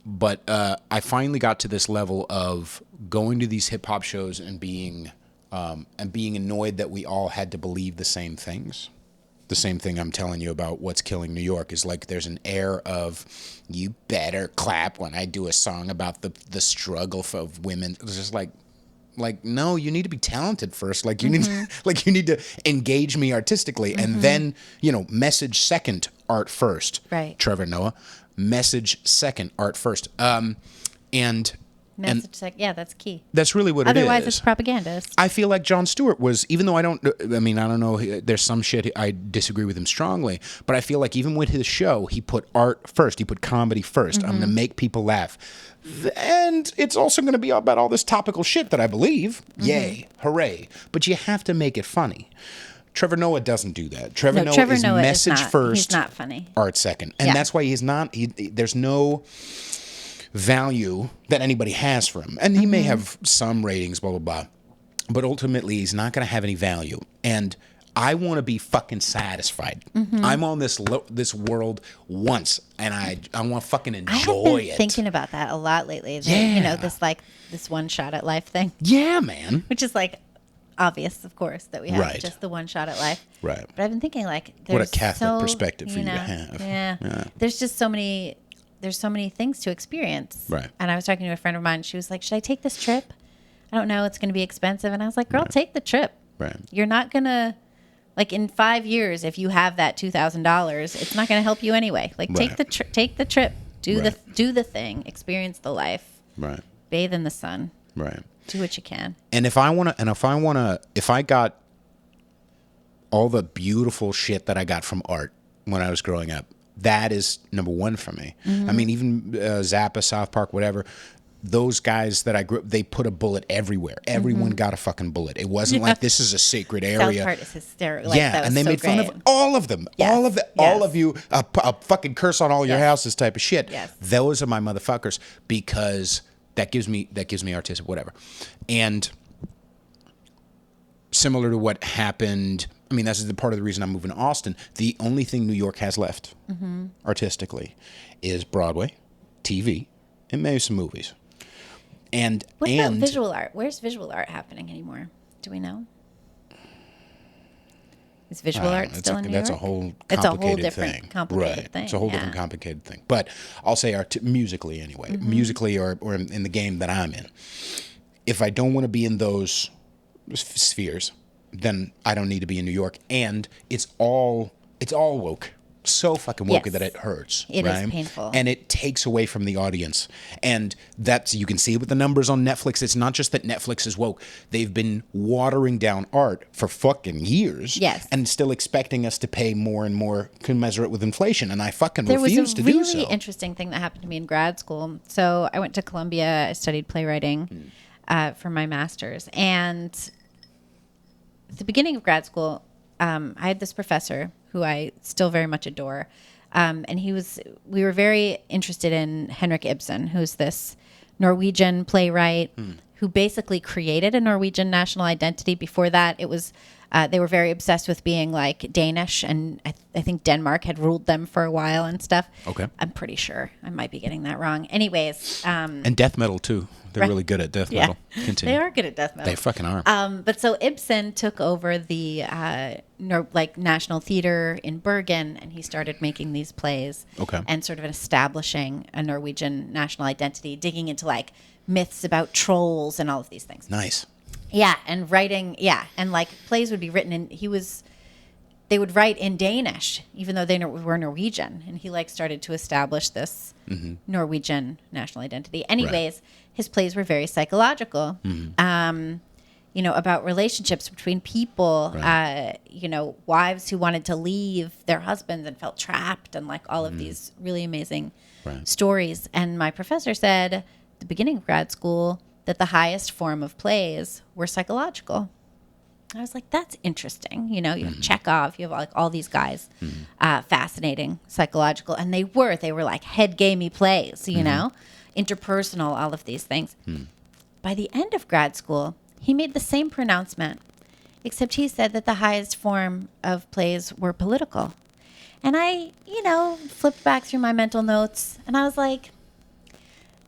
But I finally got to this level of going to these hip hop shows and being annoyed that we all had to believe the same things. The same thing I'm telling you about what's killing New York is there's an air of you better clap when I do a song about the struggle of women. It's just no, you need to be talented first. You need you need to engage me artistically, and then message second, art first. Right. Trevor Noah, message second, art first. Yeah, that's key. That's really what it is. Otherwise, it's propagandist. I feel like Jon Stewart was, even though I don't know, there's some shit I disagree with him strongly, but I feel like even with his show, he put art first. He put comedy first. I'm going to make people laugh. And it's also going to be about all this topical shit that I believe. Yay. Hooray. But you have to make it funny. Trevor Noah doesn't do that. Trevor Noah is message first. He's not funny. Art second. And that's why he's not, there's no value that anybody has for him. And he may have some ratings, blah, blah, blah. But ultimately, he's not going to have any value. And I want to be fucking satisfied. I'm on this world once, and I want to fucking enjoy it. I have been thinking about that a lot lately. This one shot at life thing. Yeah, man. Which is obvious, of course, that we have Right. just the one shot at life. Right. But I've been thinking, like, What a there's Catholic perspective for you to have. Yeah. There's just so many things to experience. Right. And I was talking to a friend of mine. She was like, should I take this trip? I don't know. It's going to be expensive. And I was like, girl, take the trip. Right. You're not going to, like, in 5 years, if you have that $2,000, it's not going to help you anyway. Like, take the trip. Do the thing. Experience the life. Right. Bathe in the sun. Right. Do what you can. And if I got all the beautiful shit that I got from art when I was growing up, that is number one for me. Mm-hmm. I mean, even Zappa, South Park, whatever, those guys that I grew up, they put a bullet everywhere. Everyone got a fucking bullet. It wasn't like this is a sacred area. South Park is hysterical. Like, yeah, and they made fun of all of them. Yes. All of you, a fucking curse on all your houses type of shit. Yes. Those are my motherfuckers because that gives me artistic whatever. And similar to what happened, I mean, that's the part of the reason I'm moving to Austin. The only thing New York has left artistically is Broadway, TV, and maybe some movies. And what about visual art? Where's visual art happening anymore? Do we know? Is visual art still in New York? That's a whole complicated it's a whole different thing. complicated thing. It's a whole different complicated thing. But I'll say musically anyway. Musically or in the game that I'm in. If I don't want to be in those spheres, then I don't need to be in New York. And it's all woke. So fucking woke that it hurts. It is painful. And it takes away from the audience. And that's, you can see it with the numbers on Netflix. It's not just that Netflix is woke. They've been watering down art for fucking years. Yes. And still expecting us to pay more and more commensurate with inflation. And I fucking refuse to do so. There was a really interesting thing that happened to me in grad school. So I went to Columbia. I studied playwriting for my master's. And at the beginning of grad school, I had this professor who I still very much adore. And we were very interested in Henrik Ibsen, who's this Norwegian playwright who basically created a Norwegian national identity. Before that, it was, they were very obsessed with being like Danish. And I think Denmark had ruled them for a while and stuff. Okay. I'm pretty sure. I might be getting that wrong. Anyways. And death metal too. They're really good at death metal. Continue. They are good at death metal. They fucking are. But so Ibsen took over the National Theater in Bergen, and he started making these plays. Okay. And sort of establishing a Norwegian national identity, digging into like myths about trolls and all of these things. Nice. Yeah, and writing. Yeah, and like plays would be written in. They would write in Danish, even though they were Norwegian, and he like started to establish this Norwegian national identity. Anyways. Right. His plays were very psychological, about relationships between people, right. Wives who wanted to leave their husbands and felt trapped, and like all of these really amazing stories. And my professor said at the beginning of grad school that the highest form of plays were psychological. I was like, that's interesting. You have Chekhov, you have like all these guys, fascinating, psychological. And they were like head gamey plays, you know? Interpersonal, all of these things. By the end of grad school, he made the same pronouncement, except he said that the highest form of plays were political. And I, flipped back through my mental notes, and I was like,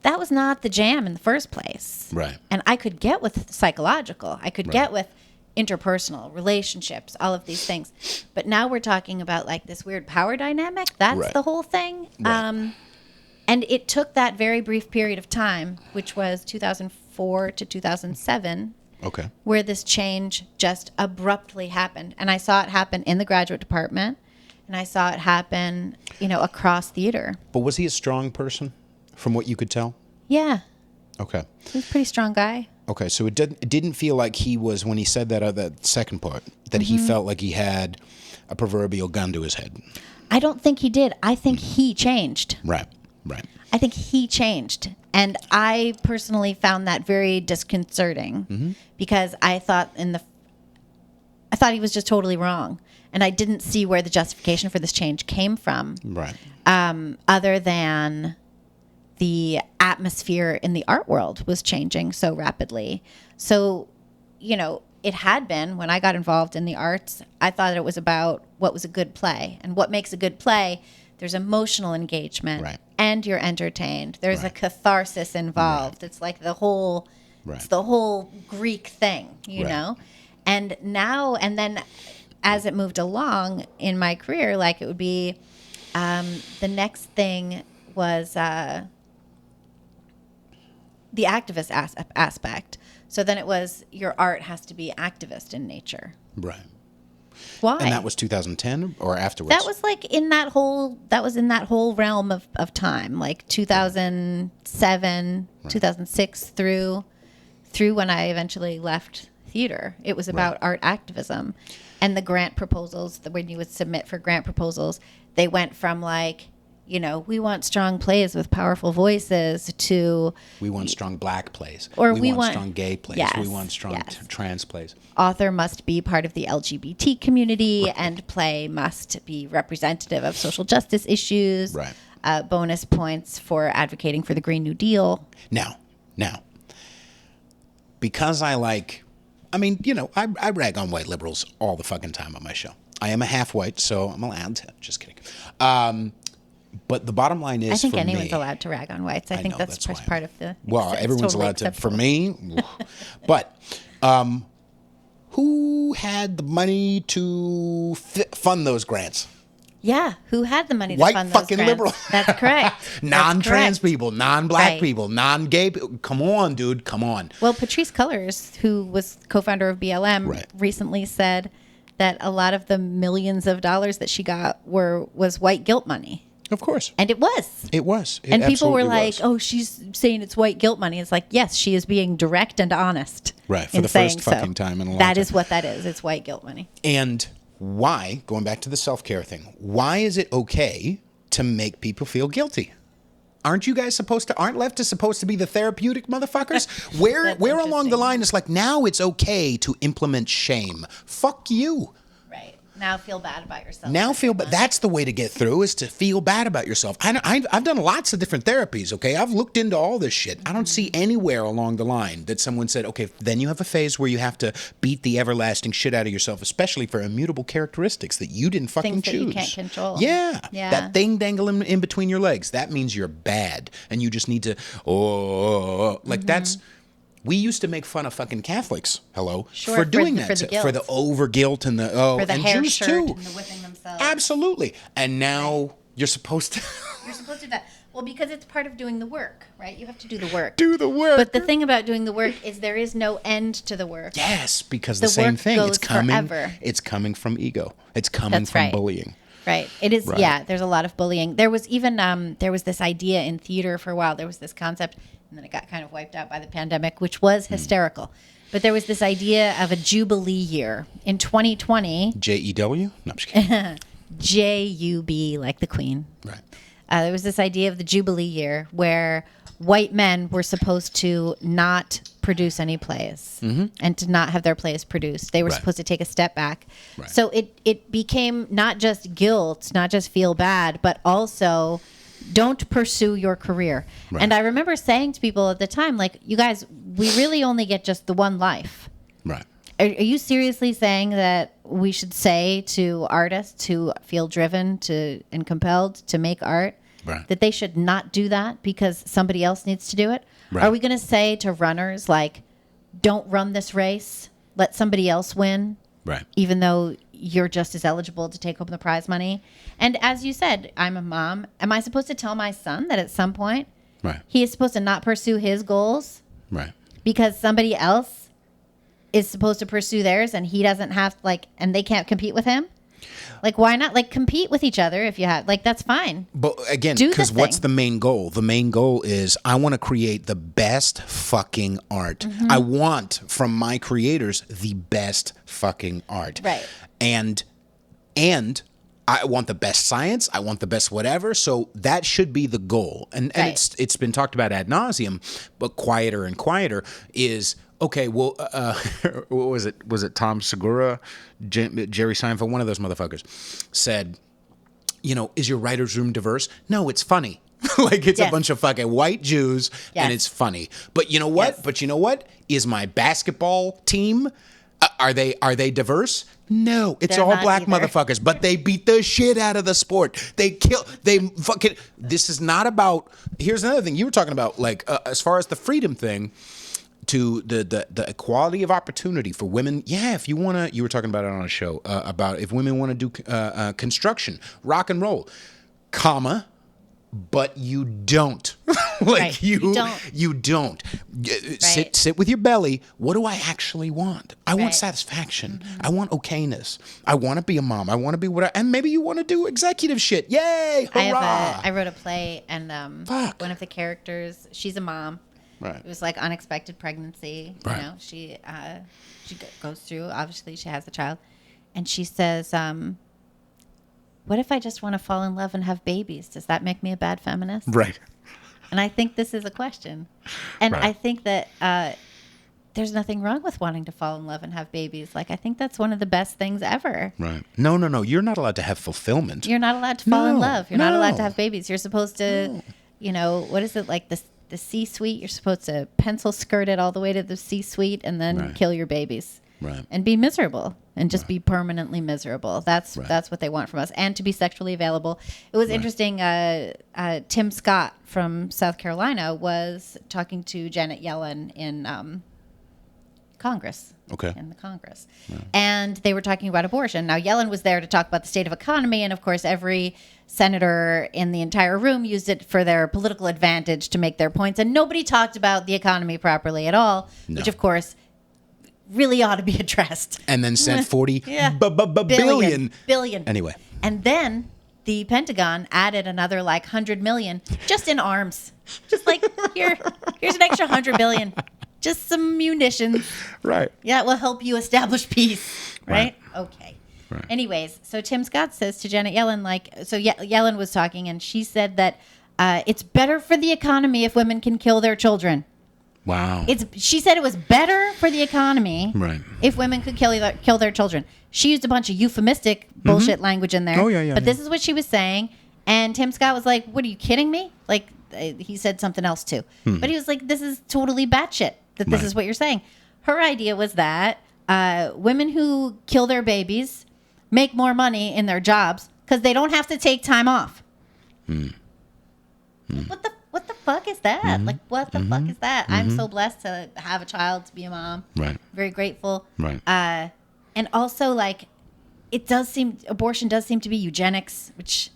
that was not the jam in the first place. Right. And I could get with psychological. I could get with interpersonal, relationships, all of these things. But now we're talking about like this weird power dynamic. That's the whole thing. Right. And it took that very brief period of time, which was 2004 to 2007, where this change just abruptly happened. And I saw it happen in the graduate department, and I saw it happen, across theater. But was he a strong person, from what you could tell? Yeah. Okay. He was a pretty strong guy. Okay, so it didn't feel like he was, when he said that second part, that he felt like he had a proverbial gun to his head. I don't think he did. I think he changed. Right. I think he changed. And I personally found that very disconcerting because I thought he was just totally wrong. And I didn't see where the justification for this change came from. Right. Other than the atmosphere in the art world was changing so rapidly. So, it had been, when I got involved in the arts, I thought it was about what was a good play. And what makes a good play, there's emotional engagement, and you're entertained. There's a catharsis involved. It's like the whole, it's the whole Greek thing, you know? And now, and then as it moved along in my career, like it would be the next thing was the activist aspect. So then it was your art has to be activist in nature. Right. Why? And that was 2010 or afterwards? That was like in that whole realm of time, like 2007, 2006 through when I eventually left theater. It was about art activism. And the grant proposals, when you would submit for grant proposals, they went from like, you know, we want strong plays with powerful voices to... We want strong black plays. Or we want strong gay plays. Yes, we want strong trans plays. Author must be part of the LGBT community, and play must be representative of social justice issues. Right. Bonus points for advocating for the Green New Deal. Now, because I rag on white liberals all the fucking time on my show. I am a half white, so I'm allowed to. Just kidding. But the bottom line is, I think for anyone's me, allowed to rag on whites. I think that's part of the... Well, everyone's totally allowed to. For acceptable. me, but who had the money to fund those grants? Yeah, who had the money to White fund those fucking grants? liberal. That's correct. Non-trans That's correct. people, non-black Right. people, non-gay people. Come on, dude. Come on. Well, Patrice Cullors, who was co-founder of BLM, recently said that a lot of the millions of dollars that she got was white guilt money. Of course. And it was. It was. It And people were absolutely like, was. oh, she's saying it's white guilt money. It's like, yes, she is being direct and honest. Right, for in the saying first fucking time in a long That time. is what that is. It's white guilt money. And why, going back to the self-care thing, why is it okay to make people feel guilty? Aren't you guys aren't leftists supposed to be the therapeutic motherfuckers? Where along the line is like, now it's okay to implement shame? Fuck you. Right. Now feel bad about yourself. That's the way to get through, is to feel bad about yourself. I've done lots of different therapies, okay? I've looked into all this shit. I don't see anywhere along the line that someone said, okay, then you have a phase where you have to beat the everlasting shit out of yourself, especially for immutable characteristics that you didn't fucking Things that choose. you can't control. Yeah. Yeah. That thing dangling in between your legs, that means you're bad. And you just need to, that's... We used to make fun of fucking Catholics, for doing that, for the over guilt and for the and hair Jews shirt too. and the whipping themselves. Absolutely. And now you're supposed to You're supposed to do that. Well, because it's part of doing the work, right? You have to do the work. do the work. But the thing about doing the work is there is no end to the work. Yes, because The the same work thing. goes It's coming. forever. It's coming from ego. It's coming That's from right. bullying. Right. It is. Right. Yeah. There's a lot of bullying. There was even there was this idea in theater for a while. There was this concept, and then it got kind of wiped out by the pandemic, which was hysterical. But there was this idea of a Jubilee year in 2020. JEW? No, I'm just kidding. JUB, like the Queen. Right. There was this idea of the Jubilee year where white men were supposed to not produce any plays and to not have their plays produced. They were Right. supposed to take a step back. Right. So it became not just guilt, not just feel bad, but also don't pursue your career. Right. And I remember saying to people at the time, like, you guys, we really only get just the one life. Right. Are you seriously saying that we should say to artists who feel driven and compelled to make art Right. that they should not do that because somebody else needs to do it? Right. Are we going to say to runners, like, don't run this race, let somebody else win, Right. even though you're just as eligible to take home the prize money? And as you said, I'm a mom. Am I supposed to tell my son that at some point Right. he is supposed to not pursue his goals Right. because somebody else is supposed to pursue theirs and he doesn't have, like, and they can't compete with him? Like, why not, like, compete with each other if you have, like, that's fine. But again, Do the because what's thing. the main goal? The main goal is I want to create the best fucking art. Mm-hmm. I want from my creators the best fucking art. Right. And I want the best science. I want the best whatever. So that should be the goal. And Right. it's been talked about ad nauseum, but quieter and quieter is, okay, well, what was it? Was it Tom Segura, Jerry Seinfeld? One of those motherfuckers said, you know, is your writer's room diverse? No, it's funny. Like, it's Yes. a bunch of fucking white Jews and Yes. it's funny. But you know what? Yes. But you know what? Is my basketball team, are they diverse? No, it's They're all not black either. motherfuckers, but they beat the shit out of the sport. They fucking, this is not about, here's another thing you were talking about, like, as far as the freedom thing, to the equality of opportunity for women. Yeah, if you want to, you were talking about it on a show about if women want to do construction, rock and roll, comma, but you don't. Like Right. you don't. Right. Sit with your belly. What do I actually want? I want Right. satisfaction. I want okayness. I want to be a mom. I want to be and maybe you want to do executive shit. Yay! Hurrah! I wrote a play, and Fuck. one of the characters, she's a mom. Right. It was like unexpected pregnancy. Right. You know, she goes through. Obviously, she has a child, and she says, "What if I just want to fall in love and have babies? Does that make me a bad feminist?" Right. And I think this is a question, and Right. I think that there's nothing wrong with wanting to fall in love and have babies. Like, I think that's one of the best things ever. Right. No. You're not allowed to have fulfillment. You're not allowed to fall in No, love. You're not allowed to no. have babies. You're supposed to, you know, what is it, like the C-suite? You're supposed to pencil skirt it all the way to the C-suite and then Right. kill your babies. Right. And be miserable and just be permanently miserable. That's what they want from us. And to be sexually available. It was interesting. Tim Scott from South Carolina was talking to Janet Yellen in Congress. Okay. In the Congress. And they were talking about abortion. Now, Yellen was there to talk about the state of economy. And of course, every senator in the entire room used it for their political advantage to make their points. And nobody talked about the economy properly at all, which of course really ought to be addressed. And then sent 40 Yeah. billion. Billion. Anyway. And then the Pentagon added another like 100 million just in arms. Just like, here's an extra 100 billion. Just some munitions. Right. Yeah, it will help you establish peace. Right? Okay. Right. Anyways, so Tim Scott says to Janet Yellen, Yellen was talking, and she said that it's better for the economy if women can kill their children. Wow. She said it was better for the economy Right. if women could kill their children. She used a bunch of euphemistic bullshit language in there. Oh, yeah. But this is what she was saying. And Tim Scott was like, "What, are you kidding me?" Like, he said something else too. But he was like, "This is totally batshit that this is what you're saying." Her idea was that women who kill their babies make more money in their jobs because they don't have to take time off. What the fuck is that? Like, what the fuck is that? I'm so blessed to have a child, to be a mom. Right. Very grateful. Right. And also, like, abortion does seem to be eugenics, which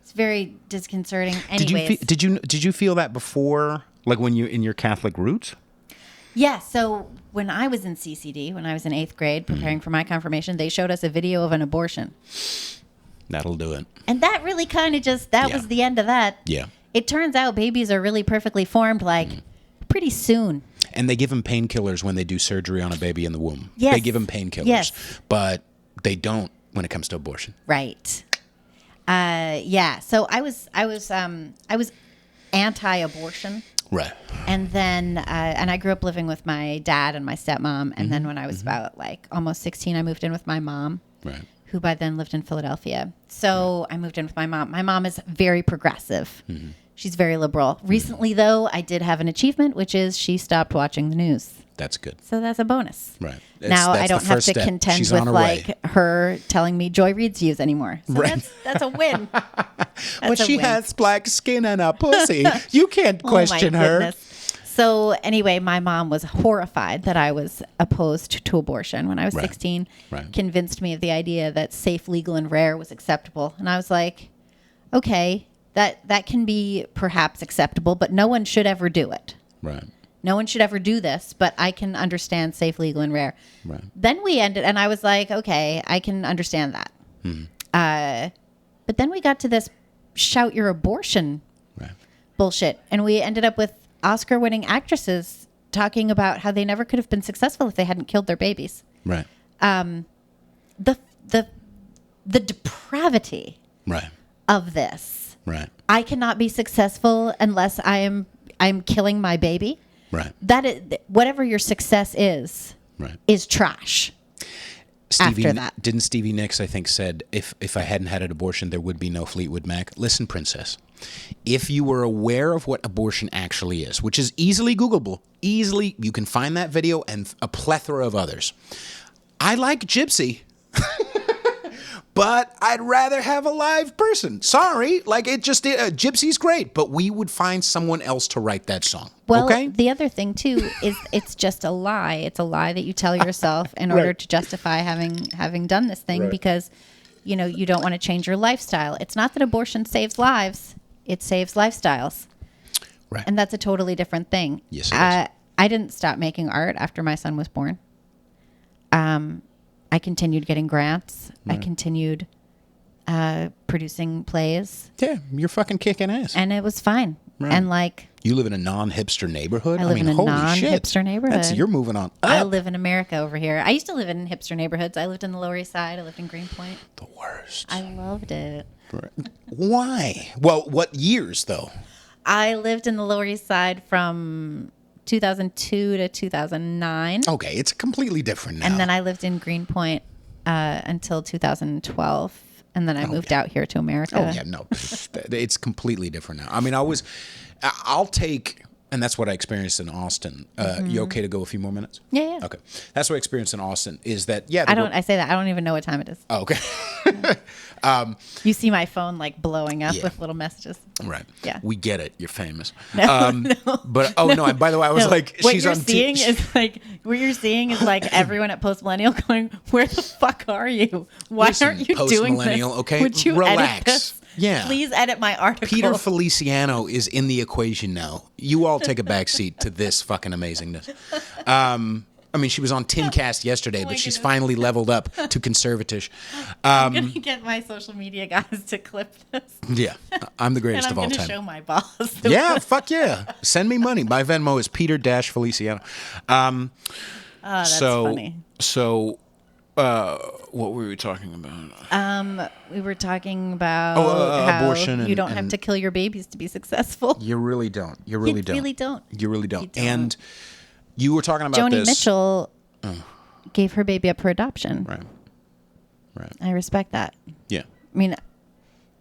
is very disconcerting. Anyways. Did you feel that before, like when you in your Catholic roots? Yeah, so when I was in CCD, when I was in 8th grade preparing for my confirmation, they showed us a video of an abortion. That'll do it. And that really kind of was the end of that. Yeah. It turns out babies are really perfectly formed, like, pretty soon. And they give them painkillers when they do surgery on a baby in the womb. Yes. They give them painkillers. Yes. But they don't when it comes to abortion. Right. Yeah. So I was anti-abortion. Right. And then, and I grew up living with my dad and my stepmom. And then when I was about like almost 16, I moved in with my mom, Right. who by then lived in Philadelphia. So I moved in with my mom. My mom is very progressive. She's very liberal. Recently, though, I did have an achievement, which is she stopped watching the news. That's good. So that's a bonus. Right. Now That's I don't the have first to step. contend She's with on her way. like her telling me Joy Reid's views anymore. So Right. that's a win. But she has black skin and a pussy. You can't question her. Goodness. So anyway, my mom was horrified that I was opposed to abortion when I was 16. Right. Convinced me of the idea that safe, legal, and rare was acceptable. And I was like, okay, that can be perhaps acceptable, but no one should ever do it. Right. No one should ever do this, but I can understand safe, legal, and rare. Right. Then we ended, and I was like, okay, I can understand that. But then we got to this shout your abortion Right. bullshit, and we ended up with Oscar-winning actresses talking about how they never could have been successful if they hadn't killed their babies. Right. The depravity Right. of this. Right. I cannot be successful unless I'm killing my baby. Right. That is, whatever your success is Right. trash. After that. Didn't Stevie Nicks, I think, said, if I hadn't had an abortion, there would be no Fleetwood Mac? Listen, princess, if you were aware of what abortion actually is, which is easily Googleable, you can find that video and a plethora of others. I like Gypsy, but I'd rather have a live person. Sorry, like it just Gypsy's great, but we would find someone else to write that song. Well, okay? The other thing too is it's just a lie. It's a lie that you tell yourself in order to justify having done this thing because you don't want to change your lifestyle. It's not that abortion saves lives; it saves lifestyles. Right. And that's a totally different thing. Yes, it is. I didn't stop making art after my son was born. I continued getting grants. I continued producing plays. Yeah, you're fucking kicking ass. And it was fine. Right. And like... You live in a non-hipster neighborhood? I live in a holy non-hipster shit. neighborhood. You're moving on up. I live in America over here. I used to live in hipster neighborhoods. I lived in the Lower East Side. I lived in Greenpoint. The worst. I loved it. Why? Well, what years, though? I lived in the Lower East Side from 2002 to 2009. Okay, it's completely different now. And then I lived in Greenpoint until 2012. And then I moved out here to America. Oh, yeah, no. It's completely different now. I mean, I'll take, and that's what I experienced in Austin. You okay to go a few more minutes? Yeah. Okay. That's what I experienced in Austin is that, I say that. I don't even know what time it is. Oh, okay. You see my phone like blowing up with little messages. Right. Yeah. We get it. You're famous. No. But, no. And by the way, I was like, she's on what you're seeing is like everyone at Post Millennial going, where the fuck are you? Why aren't you doing this? Okay? Would you relax. edit this? Yeah. Please edit my article. Peter Feliciano is in the equation now. You all take a back seat to this fucking amazingness. I mean, she was on Timcast yesterday, but she's finally leveled up to conservatish. I'm going to get my social media guys to clip this. Yeah, I'm the greatest of all And time. I'm going to show my boss. Yeah, fuck yeah. Send me money. My Venmo is Peter-Feliciano. That's funny. So, what were we talking about? We were talking about how abortion you don't have to kill your babies to be successful. You really don't. You really don't. You really don't. And you were talking about Joni Mitchell gave her baby up for adoption. Right. I respect that. Yeah. I mean,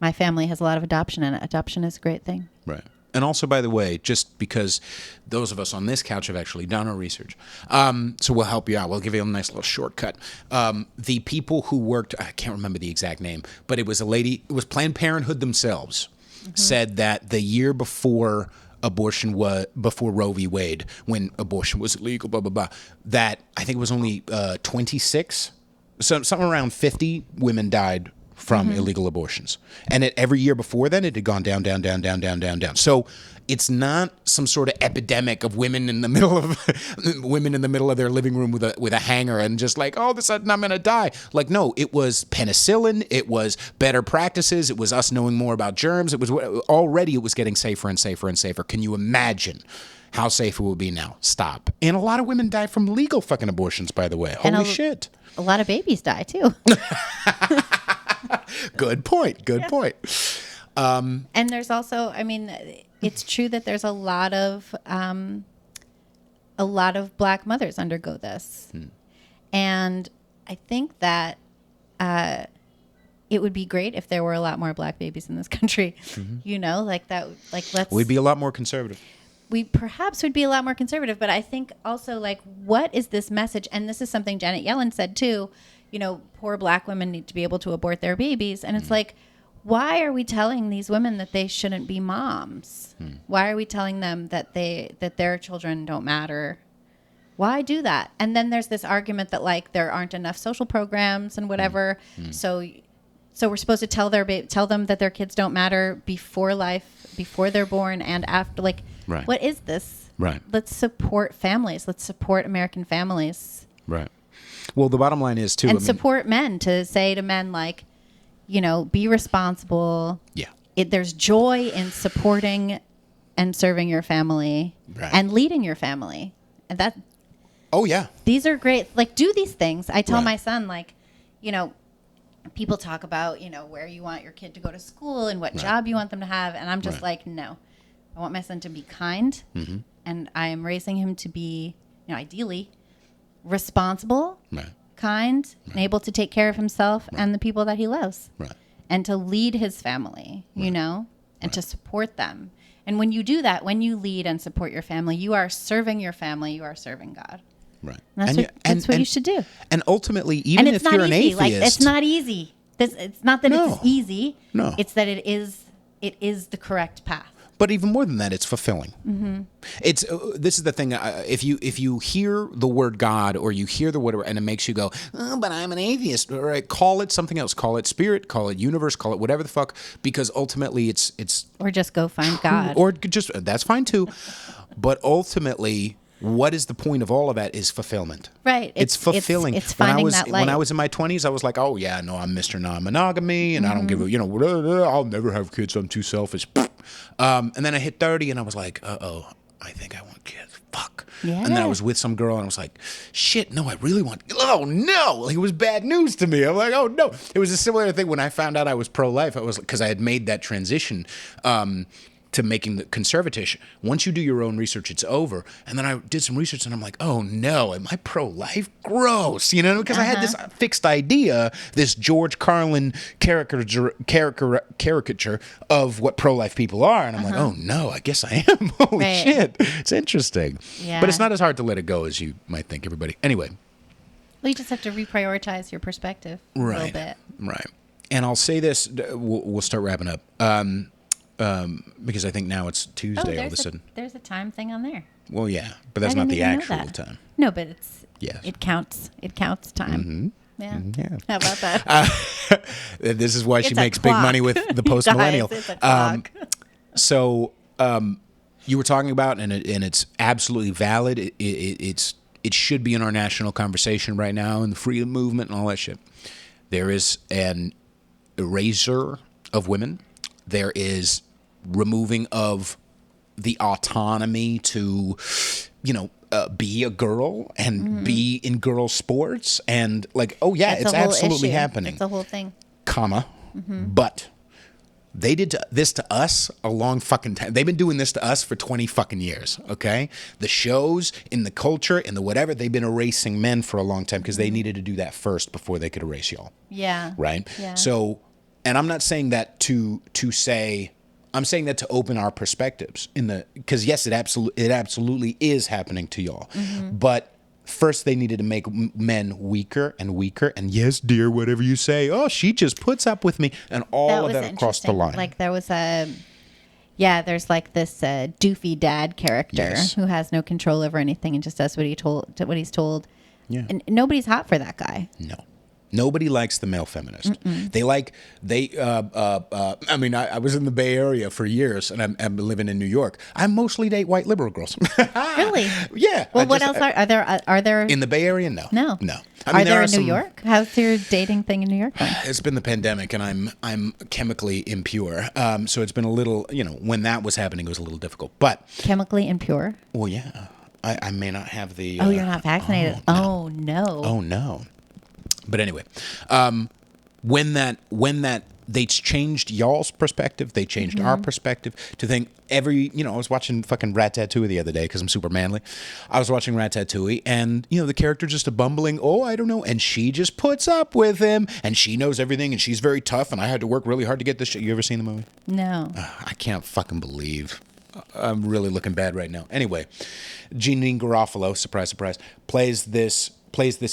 my family has a lot of adoption, and adoption is a great thing. Right. And also, by the way, just because those of us on this couch have actually done our research, so we'll help you out. We'll give you a nice little shortcut. The people who worked, I can't remember the exact name, but it was a lady, it was Planned Parenthood themselves, said that the year before before Roe v. Wade, when abortion was illegal, blah, blah, blah, that I think it was only 26, so something around 50 women died from illegal abortions. And every year before then, it had gone down, down, down, down, down, down, down. So it's not some sort of epidemic of women in the middle of their living room with a hanger and just like, all of a sudden I'm going to die. Like, no, it was penicillin. It was better practices. It was us knowing more about germs. It was getting safer and safer and safer. Can you imagine how safe it will be now? Stop. And a lot of women die from legal fucking abortions, by the way. Holy shit. A lot of babies die too. Good point. And there's also, I mean, it's true that there's a lot of Black mothers undergo this, and I think that it would be great if there were a lot more Black babies in this country. You know, like that. Like we'd be a lot more conservative. We perhaps would be a lot more conservative, but I think also like, what is this message? And this is something Janet Yellen said too. You know, poor Black women need to be able to abort their babies. And it's like, why are we telling these women that they shouldn't be moms? Why are we telling them that their children don't matter? Why do that? And then there's this argument that like there aren't enough social programs and whatever. So we're supposed to tell them that their kids don't matter before life, before they're born and after. Like, what is this? Right. Let's support families. Let's support American families. Right. Well, the bottom line is, too... And support men, to say to men, like, you know, be responsible. Yeah. There's joy in supporting and serving your family and leading your family. And that... Oh, yeah. These are great. Like, do these things. I tell my son, like, you know, people talk about, you know, where you want your kid to go to school and what job you want them to have. And I'm just like, no. I want my son to be kind. And I am raising him to be, you know, ideally... responsible, kind, and able to take care of himself and the people that he loves. And to lead his family, you know, and to support them. And when you do that, when you lead and support your family, you are serving your family, you are serving God. Right. And that's what you should do. And ultimately, even if you're an atheist... Like, it's not easy. It's not that No. it's easy. No. It's that it is the correct path. But even more than that, it's fulfilling. Mm-hmm. It's this is the thing. If you hear the word God or you hear the word and it makes you go, oh, but I'm an atheist. All right, call it something else. Call it spirit. Call it universe. Call it whatever the fuck. Because ultimately, it's or just go find God. Or just that's fine too. But ultimately, what is the point of all of that is fulfillment. Right. It's fulfilling. It's finding that light. When I was in my 20s, I was like, oh, yeah, no, I'm Mr. Non-Monogamy, and I don't give a, I'll never have kids. I'm too selfish. And then I hit 30, and I was like, uh-oh, I think I want kids. Fuck. Yeah. And then I was with some girl, and I was like, shit, no, I really want, oh, no. Like, it was bad news to me. I'm like, oh, no. It was a similar thing when I found out I was pro-life. I was, because I had made that transition to making the conservatish. Once you do your own research, it's over. And then I did some research, and I'm like, oh no, am I pro-life? Gross, because I had this fixed idea, this George Carlin caricature of what pro-life people are, and I'm like, oh no, I guess I am. Holy shit, it's interesting. Yeah. But it's not as hard to let it go as you might think, everybody. Anyway. Well, you just have to reprioritize your perspective a little bit. Right. And I'll say this, we'll start wrapping up. Because I think now it's Tuesday all of a sudden. There's a time thing on there. Well, yeah, but that's not the actual time. No, but Yes. It counts. It counts time. Mm-hmm. Yeah. Yeah. How about that? This is why she It's a makes big clock. money with the post-millennial. Guys, it's a clock. So you were talking about, and it's absolutely valid. It should be in our national conversation right now, in the freedom movement and all that shit. There is an erasure of women. There is removing of the autonomy to, be a girl and be in girl sports and like, oh yeah, That's it's a whole absolutely issue. happening. It's a whole thing. But they did this to us a long fucking time. They've been doing this to us for 20 fucking years, okay? The shows, in the culture, in the whatever, they've been erasing men for a long time because they needed to do that first before they could erase y'all. Yeah. Right? Yeah. So, and I'm not saying that to say, I'm saying that to open our perspectives because yes, it absolutely is happening to y'all. But first they needed to make men weaker and weaker. And yes, dear, whatever you say, oh, she just puts up with me. And all of that across the line. Like there was there's like this doofy dad character who has no control over anything and just does what he's told. Yeah. And nobody's hot for that guy. No. Nobody likes the male feminist. I was in the Bay Area for years, and I'm living in New York. I mostly date white liberal girls. Really? Yeah. Well, what else are there? In the Bay Area? No. No. I mean, are there in New York? How's your dating thing in New York going? It's been the pandemic, and I'm chemically impure. So it's been a little, when that was happening, it was a little difficult. But chemically impure? Well, yeah. I may not have the. Oh, you're not vaccinated. Oh no. Oh no. But anyway, when that they changed y'all's perspective, they changed our perspective to think I was watching fucking Ratatouille the other day because I'm super manly. I was watching Ratatouille and, the character just a bumbling, I don't know. And she just puts up with him and she knows everything and she's very tough and I had to work really hard to get this shit. You ever seen the movie? No. I can't fucking believe. I'm really looking bad right now. Anyway, Jeanine Garofalo, surprise, surprise, plays this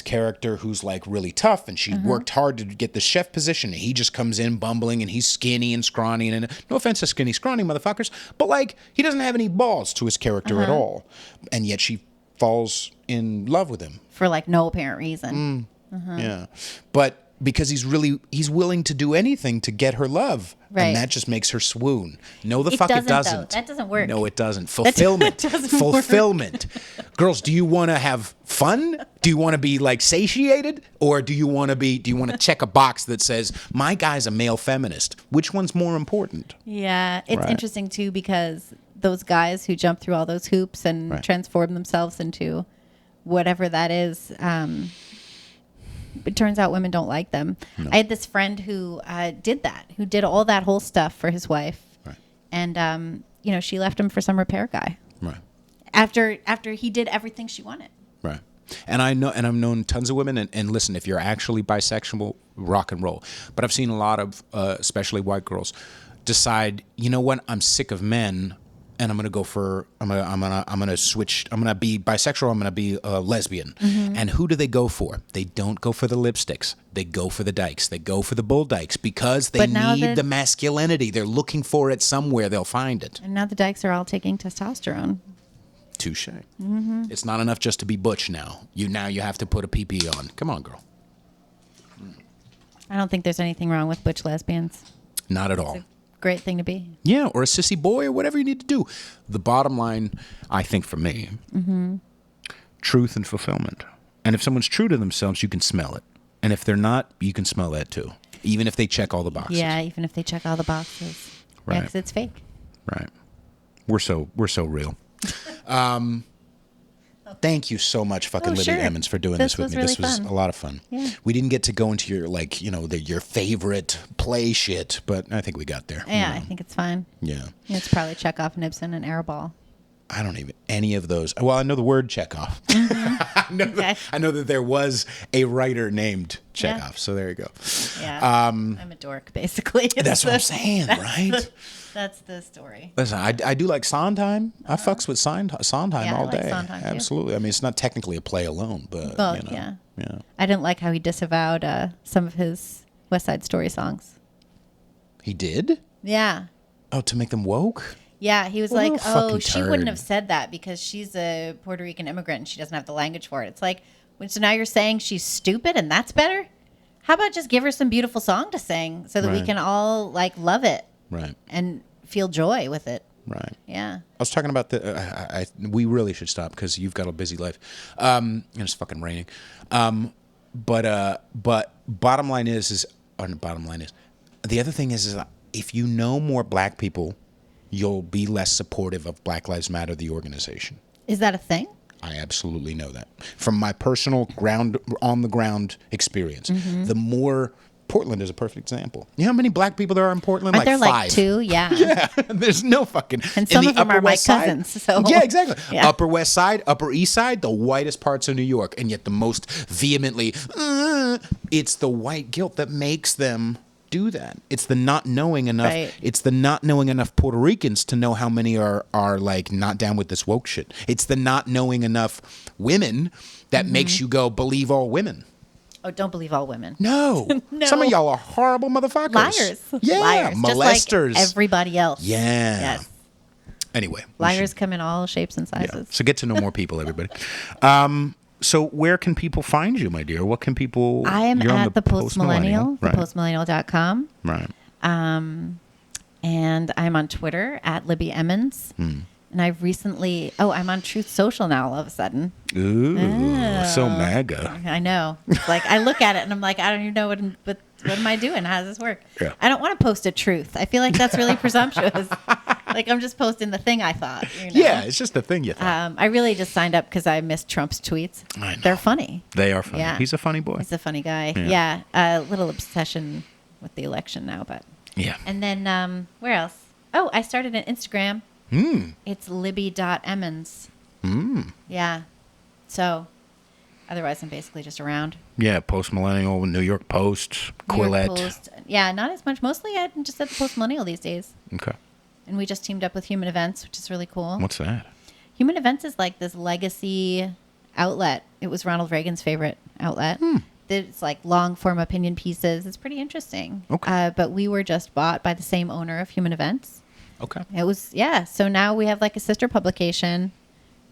character who's like really tough and she worked hard to get the chef position and he just comes in bumbling and he's skinny and scrawny and no offense to skinny, scrawny motherfuckers, but like he doesn't have any balls to his character at all. And yet she falls in love with him. For like no apparent reason. Yeah. But because he's willing to do anything to get her love. Right. And that just makes her swoon. No, it doesn't. Though. That doesn't work. No, it doesn't. Fulfillment. Fulfillment. Girls, do you want to have fun? Do you want to be like satiated? Or do you want to check a box that says, my guy's a male feminist? Which one's more important? Yeah. It's interesting too because those guys who jump through all those hoops and transform themselves into whatever that is, it turns out women don't like them. No. I had this friend who did all that whole stuff for his wife. Right. And, she left him for some repair guy. Right. After he did everything she wanted. Right. And I've known tons of women, and listen, if you're actually bisexual, rock and roll. But I've seen a lot of, especially white girls, decide, you know what, I'm sick of men. and I'm gonna go for I'm gonna switch. I'm gonna be bisexual. I'm gonna be a lesbian. And who do they go for? They don't go for the lipsticks. They go for the dykes. They go for the bull dykes because they need the masculinity. They're looking for it somewhere. They'll find it. And now the dykes are all taking testosterone. Touche. It's not enough just to be butch now. You have to put a PP on. Come on, girl. I don't think there's anything wrong with butch lesbians. Not at all. It's a great thing to be. Yeah, or a sissy boy or whatever you need to do. The bottom line, I think for me, truth and fulfillment. And if someone's true to themselves, you can smell it. And if they're not, you can smell that too. Even if they check all the boxes. Yeah, even if they check all the boxes. Right. Yeah, because it's fake. Right. We're so real. Thank you so much, fucking Libby Emmons, for doing this with me. This was a lot of fun. Yeah. We didn't get to go into your your favorite play shit, but I think we got there. Yeah, I think it's fine. Yeah. It's probably Chekhov, Ibsen, and Arabal. I don't even any of those. Well, I know the word Chekhov. I know that there was a writer named Chekhov. So there you go. Yeah. I'm a dork, basically. That's what I'm saying, right? That's the story. Listen, I do like Sondheim. I fucks with Sondheim all day. Sondheim, absolutely. I mean, it's not technically a play alone, but yeah. Yeah. I didn't like how he disavowed some of his West Side Story songs. He did? Yeah. Oh, to make them woke? Yeah, he was What a like, fucking she turd. wouldn't have said that because she's a Puerto Rican immigrant and she doesn't have the language for it. It's like, so now you're saying she's stupid and that's better? How about just give her some beautiful song to sing so that we can all love it, right, and feel joy with it. Right. Yeah. I was talking about we really should stop because you've got a busy life. And it's fucking raining. But bottom line is the other thing is if you know more black people, you'll be less supportive of Black Lives Matter, the organization. Is that a thing? I absolutely know that from my personal on the ground experience. The more Portland is a perfect example. You know how many black people there are in Portland? Aren't there 5. like 2? Yeah. Yeah. There's no fucking. And some of them are my cousins. So. Yeah, exactly. Yeah. Upper West Side, Upper East Side, the whitest parts of New York, and yet the most vehemently, it's the white guilt that makes them do that. It's the not knowing enough. Right. It's the not knowing enough Puerto Ricans to know how many are like not down with this woke shit. It's the not knowing enough women that makes you go believe all women. Oh, don't believe all women. No. No. Some of y'all are horrible motherfuckers. Liars. Yeah. Liars. Molesters. Just like everybody else. Yeah. Yes. Anyway. Liars come in all shapes and sizes. Yeah. So get to know more people, everybody. So where can people find you, my dear? What can people... I am you're on at the Post-Millennial, right. thepostmillennial.com. Right. And I'm on Twitter at Libby Emmons. And I've recently... Oh, I'm on Truth Social now all of a sudden. Ooh, so MAGA. I know. It's like, I look at it and I'm like, I don't even know what am I doing? How does this work? Yeah. I don't want to post a truth. I feel like that's really presumptuous. Like, I'm just posting the thing I thought. Yeah, it's just the thing you thought. I really just signed up because I missed Trump's tweets. I know. They're funny. They are funny. Yeah. He's a funny boy. He's a funny guy. Yeah. Yeah. A little obsession with the election now, but. Yeah. And then, where else? Oh, I started an Instagram. It's libby.emmons. Yeah. So, otherwise, I'm basically just around. Yeah, Post-Millennial, New York Post, Quillette. New York Post. Yeah, not as much. Mostly I'm just at the Post-Millennial these days. Okay. And we just teamed up with Human Events, which is really cool. What's that? Human Events is like this legacy outlet. It was Ronald Reagan's favorite outlet. It's like long form opinion pieces. It's pretty interesting. Okay. But we were just bought by the same owner of Human Events. Okay. It was, yeah. So now we have like a sister publication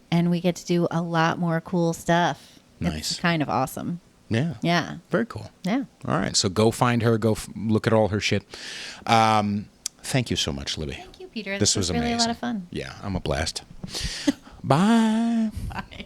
and we get to do a lot more cool stuff. Nice. It's kind of awesome. Yeah. Yeah. Very cool. Yeah. All right. So go find her. Go look at all her shit. Thank you so much, Libby. Thank you, Peter. This was really amazing. a lot of fun. Yeah, I'm a blast. Bye. Bye.